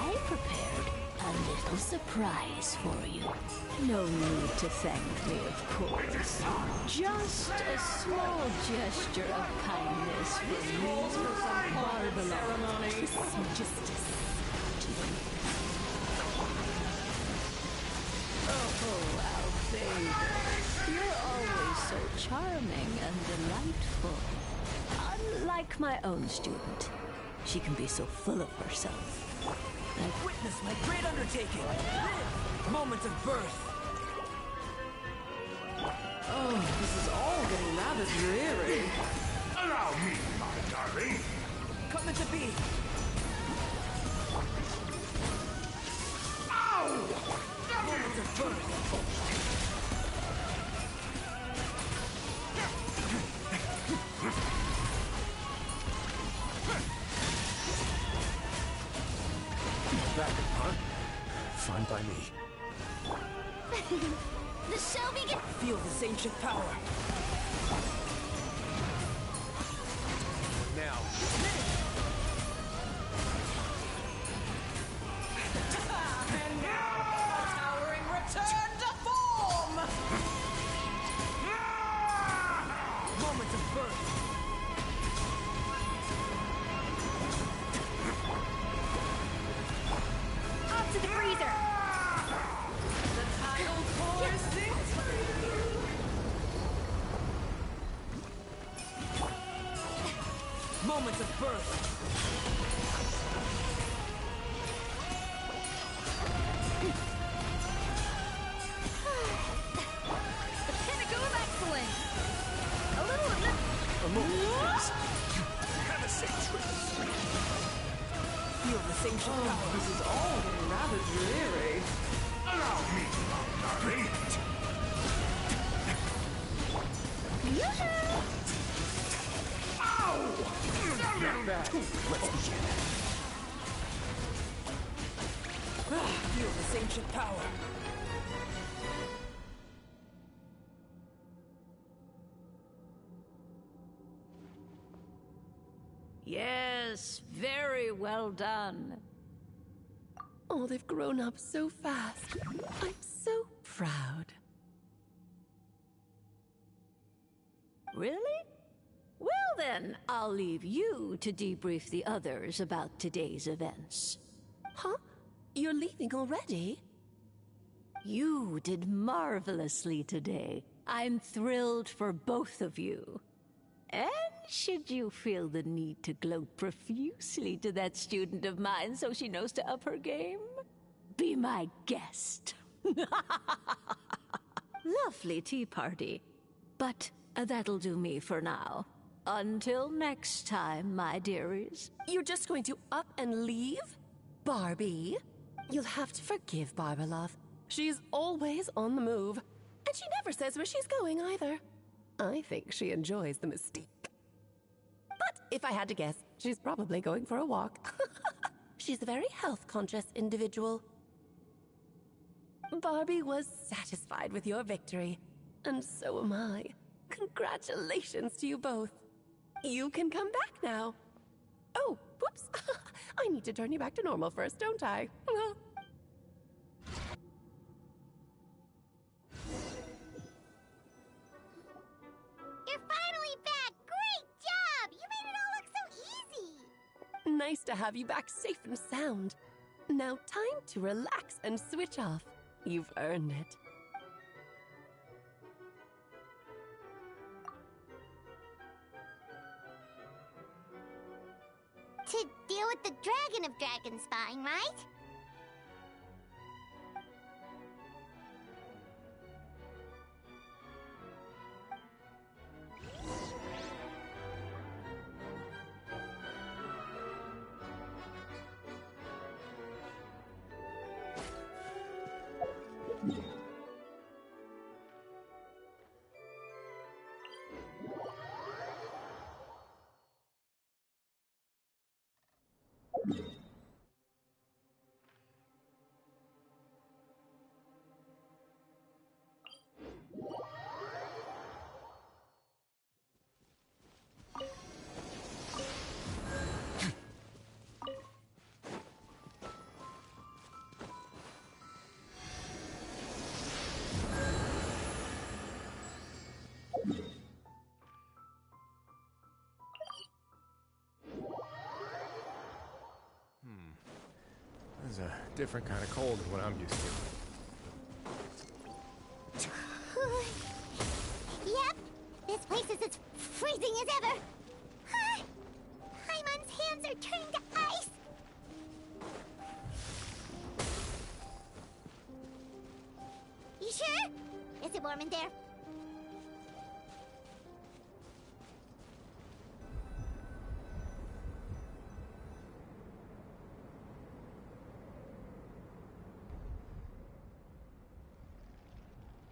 I prepared a little surprise for you. No need to thank me, of course. Just a small gesture of kindness from me, Barbara. Justice. Oh, Albedo, you're always so charming and delightful. Unlike my own student, she can be so full of herself. Witness my great undertaking! Live! Moment of birth! Oh, this is all getting rather dreary. Allow me, my darling! Come to be! Ow! Moment of birth! Backup, huh? Fine by me. The show begins. Feel this ancient power. Now. And now, a towering return to form! Moment of birth. Off to the freezer. The tidal force sinks free. Moment of birth. The pinnacle of excellence. A little of this. A moment, please. Have a safe trip. Feel the same power. This is all getting rather dreary. Allow me, my darling. Ow! Not bad. Let's begin. Feel this ancient power. Yes, very well done. Oh, they've grown up so fast. I'm so proud. Really? Well then, I'll leave you to debrief the others about today's events. Huh? You're leaving already? You did marvelously today. I'm thrilled for both of you. And should you feel the need to gloat profusely to that student of mine so she knows to up her game, be my guest. Lovely tea party. But that'll do me for now. Until next time, my dearies. You're just going to up and leave? Barbie? You'll have to forgive Barbalov. She's always on the move. And she never says where she's going either. I think she enjoys the mystique. if I had to guess, she's probably going for a walk. She's a very health-conscious individual. Barbie was satisfied with your victory, and so am I. Congratulations to you both. You can come back now. Oh, whoops. I need to turn you back to normal first, don't I? You're finally back! Great job! You made it all look so easy! Nice to have you back safe and sound. Now time to relax and switch off. You've earned it. To deal with the Dragon of Dragonspine, right? This is a different kind of cold than what I'm used to. Yep, this place is as freezing as ever. Paimon's hands are turning to ice. You sure? Is it warm in there?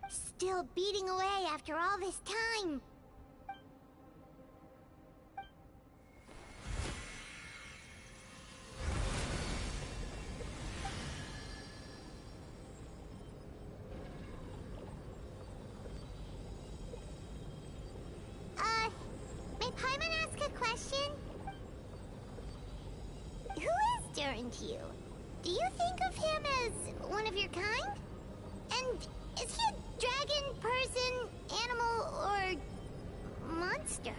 Still beating away after all this time. May Paimon ask a question? Who is Durin to you? Do you think of him as one of your kind? And is he a dragon, person, animal, or monster?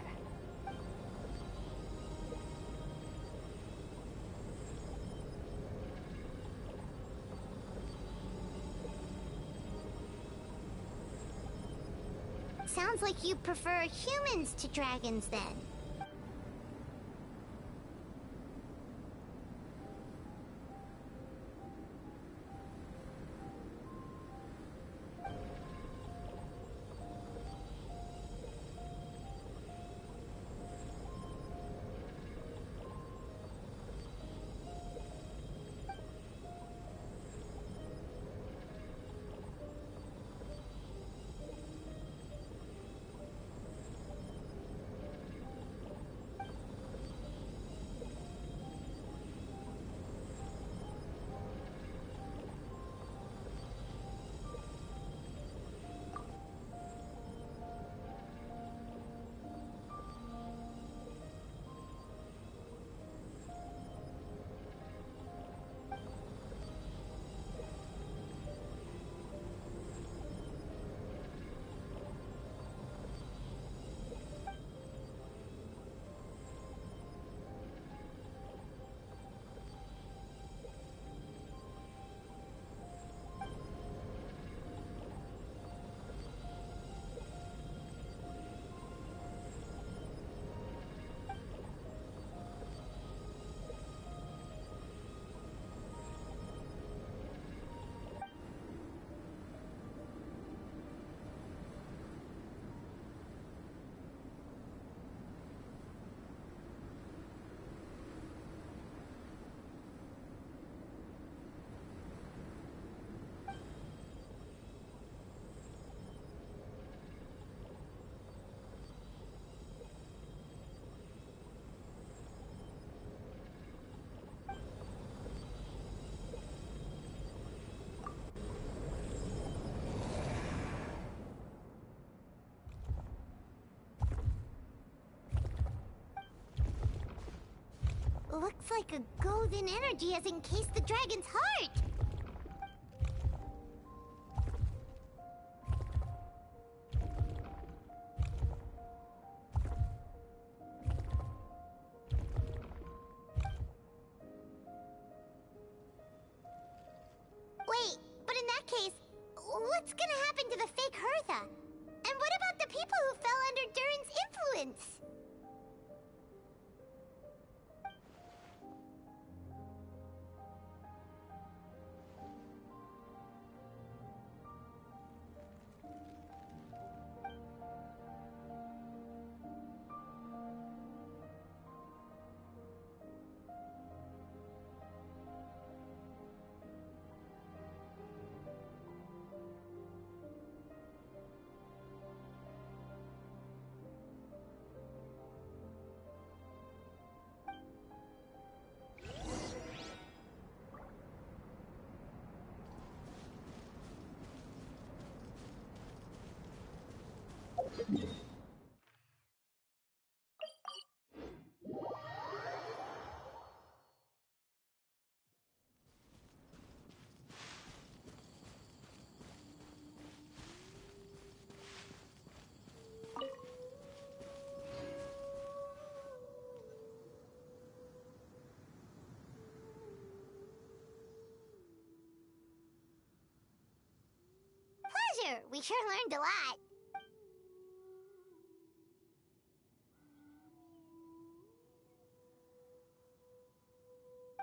Sounds like you prefer humans to dragons, then. Looks like a golden energy has encased the dragon's heart. Wait, but in that case, what's gonna happen to the fake Hertha? And what about the people who fell under Durin's influence? Pleasure. We sure learned a lot.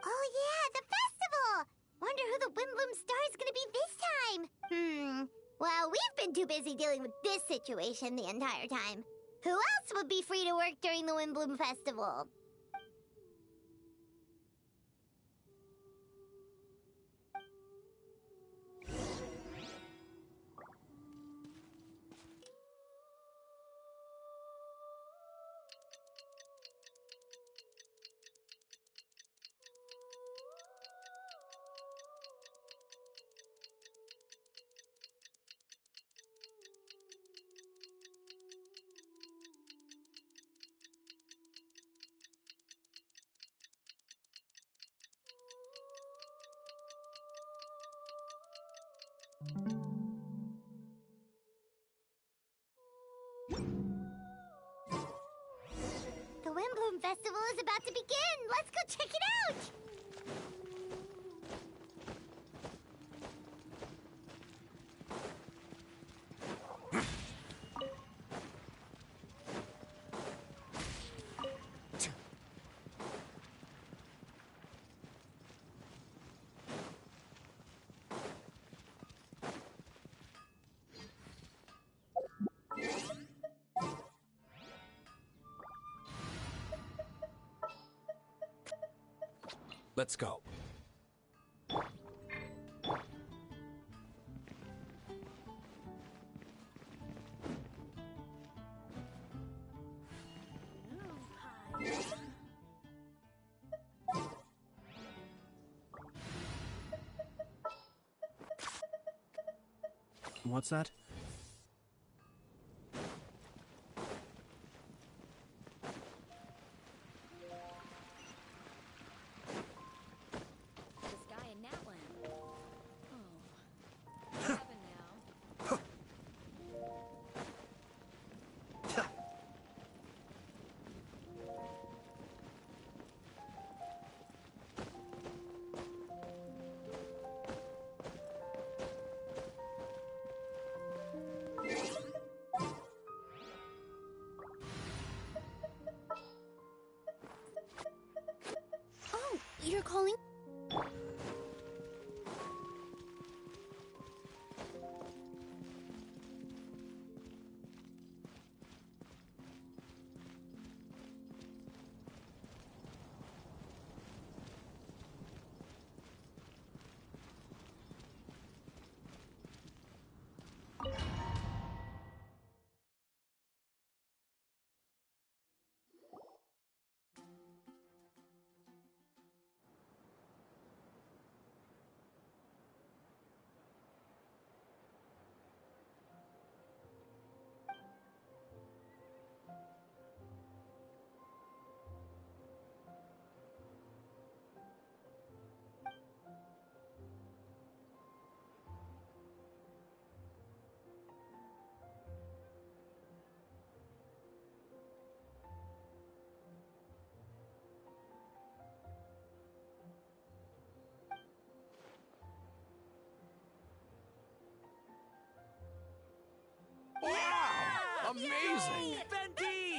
Oh yeah, the festival! Wonder who the Windbloom Star is gonna be this time. Well, we've been too busy dealing with this situation the entire time. Who else would be free to work during the Windbloom Festival? The Windbloom Festival is about to begin! Let's go check it out! Let's go. What's that? You're calling? Amazing! Venti!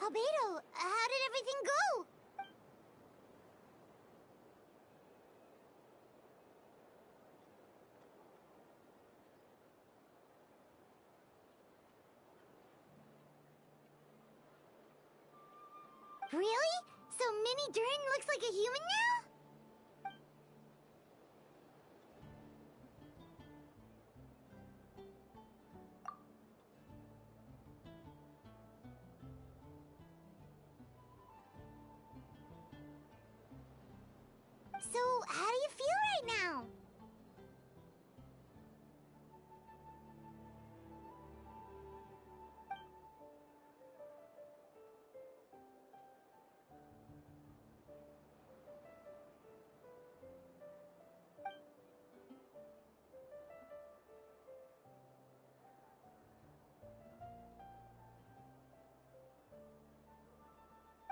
Albedo, how did everything go? Really? So Mini Durin looks like a human now? So, how do you feel right now?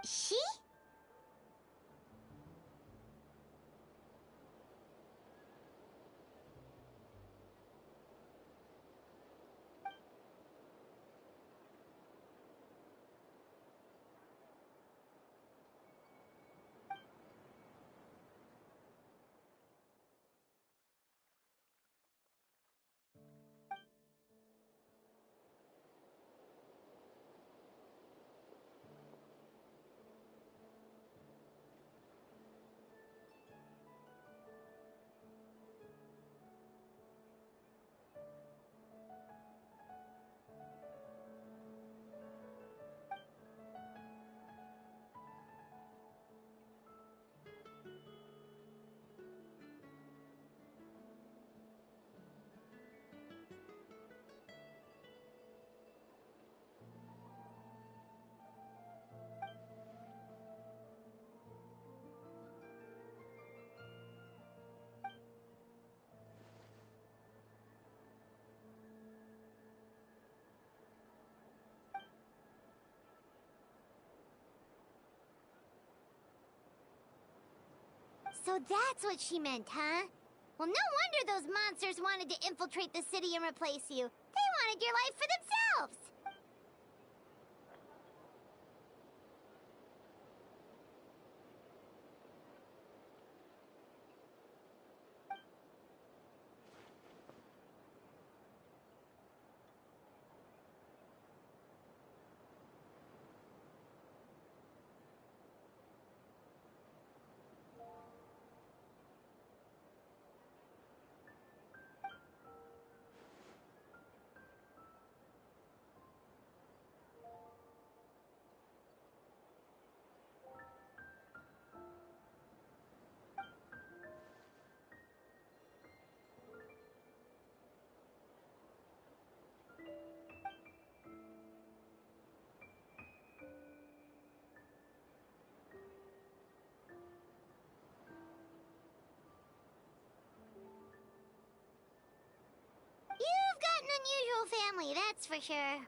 She? So that's what she meant, huh? Well, no wonder those monsters wanted to infiltrate the city and replace you. They wanted your life for themselves! You've got an unusual family, that's for sure.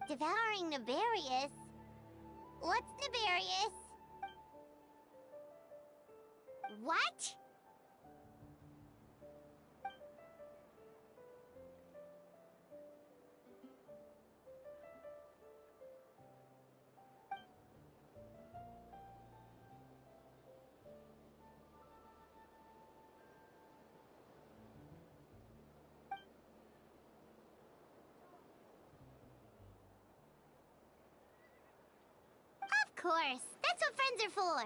Devouring Nefarious? What's Nefarious? What? Of course, that's what friends are for.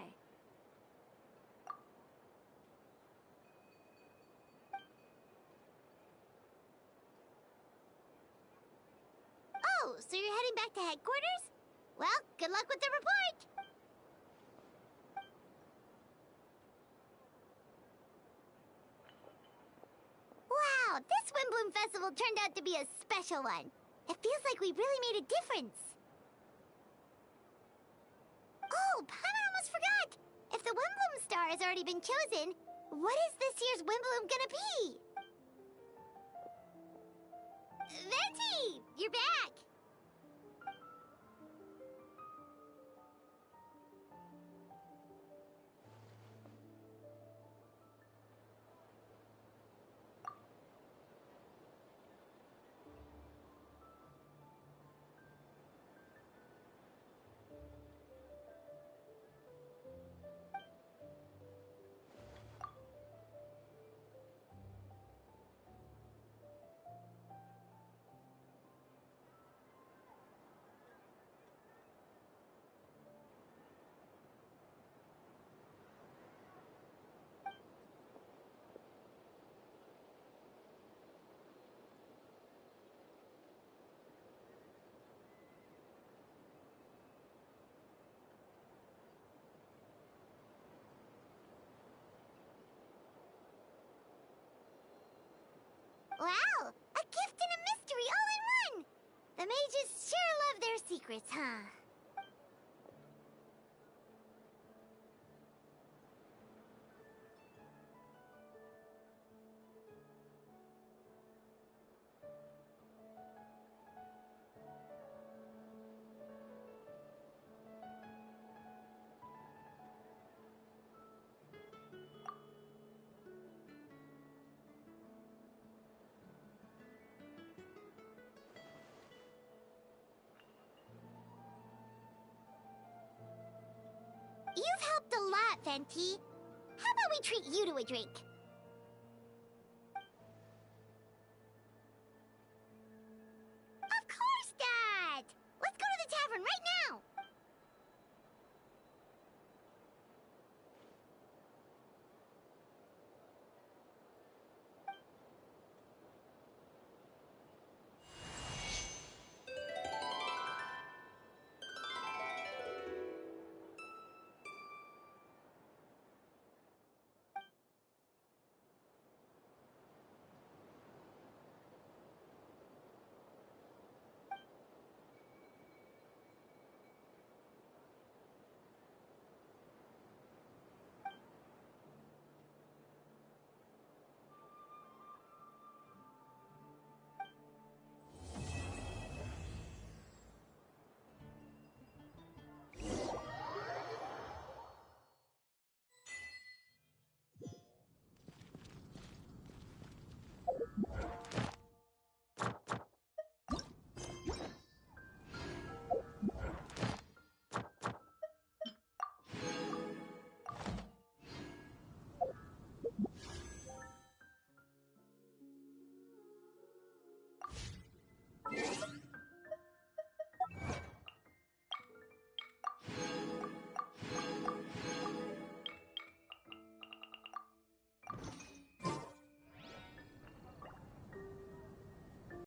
Oh, so you're heading back to headquarters? Well, good luck with the report. Wow, this Windbloom Festival turned out to be a special one. It feels like we really made a difference. Oh, Paimon almost forgot! If the Windbloom Star has already been chosen, what is this year's Windbloom gonna be? Venti! You're back! Wow! A gift and a mystery all in one! The mages sure love their secrets, huh? You've helped a lot, Venti. How about we treat you to a drink?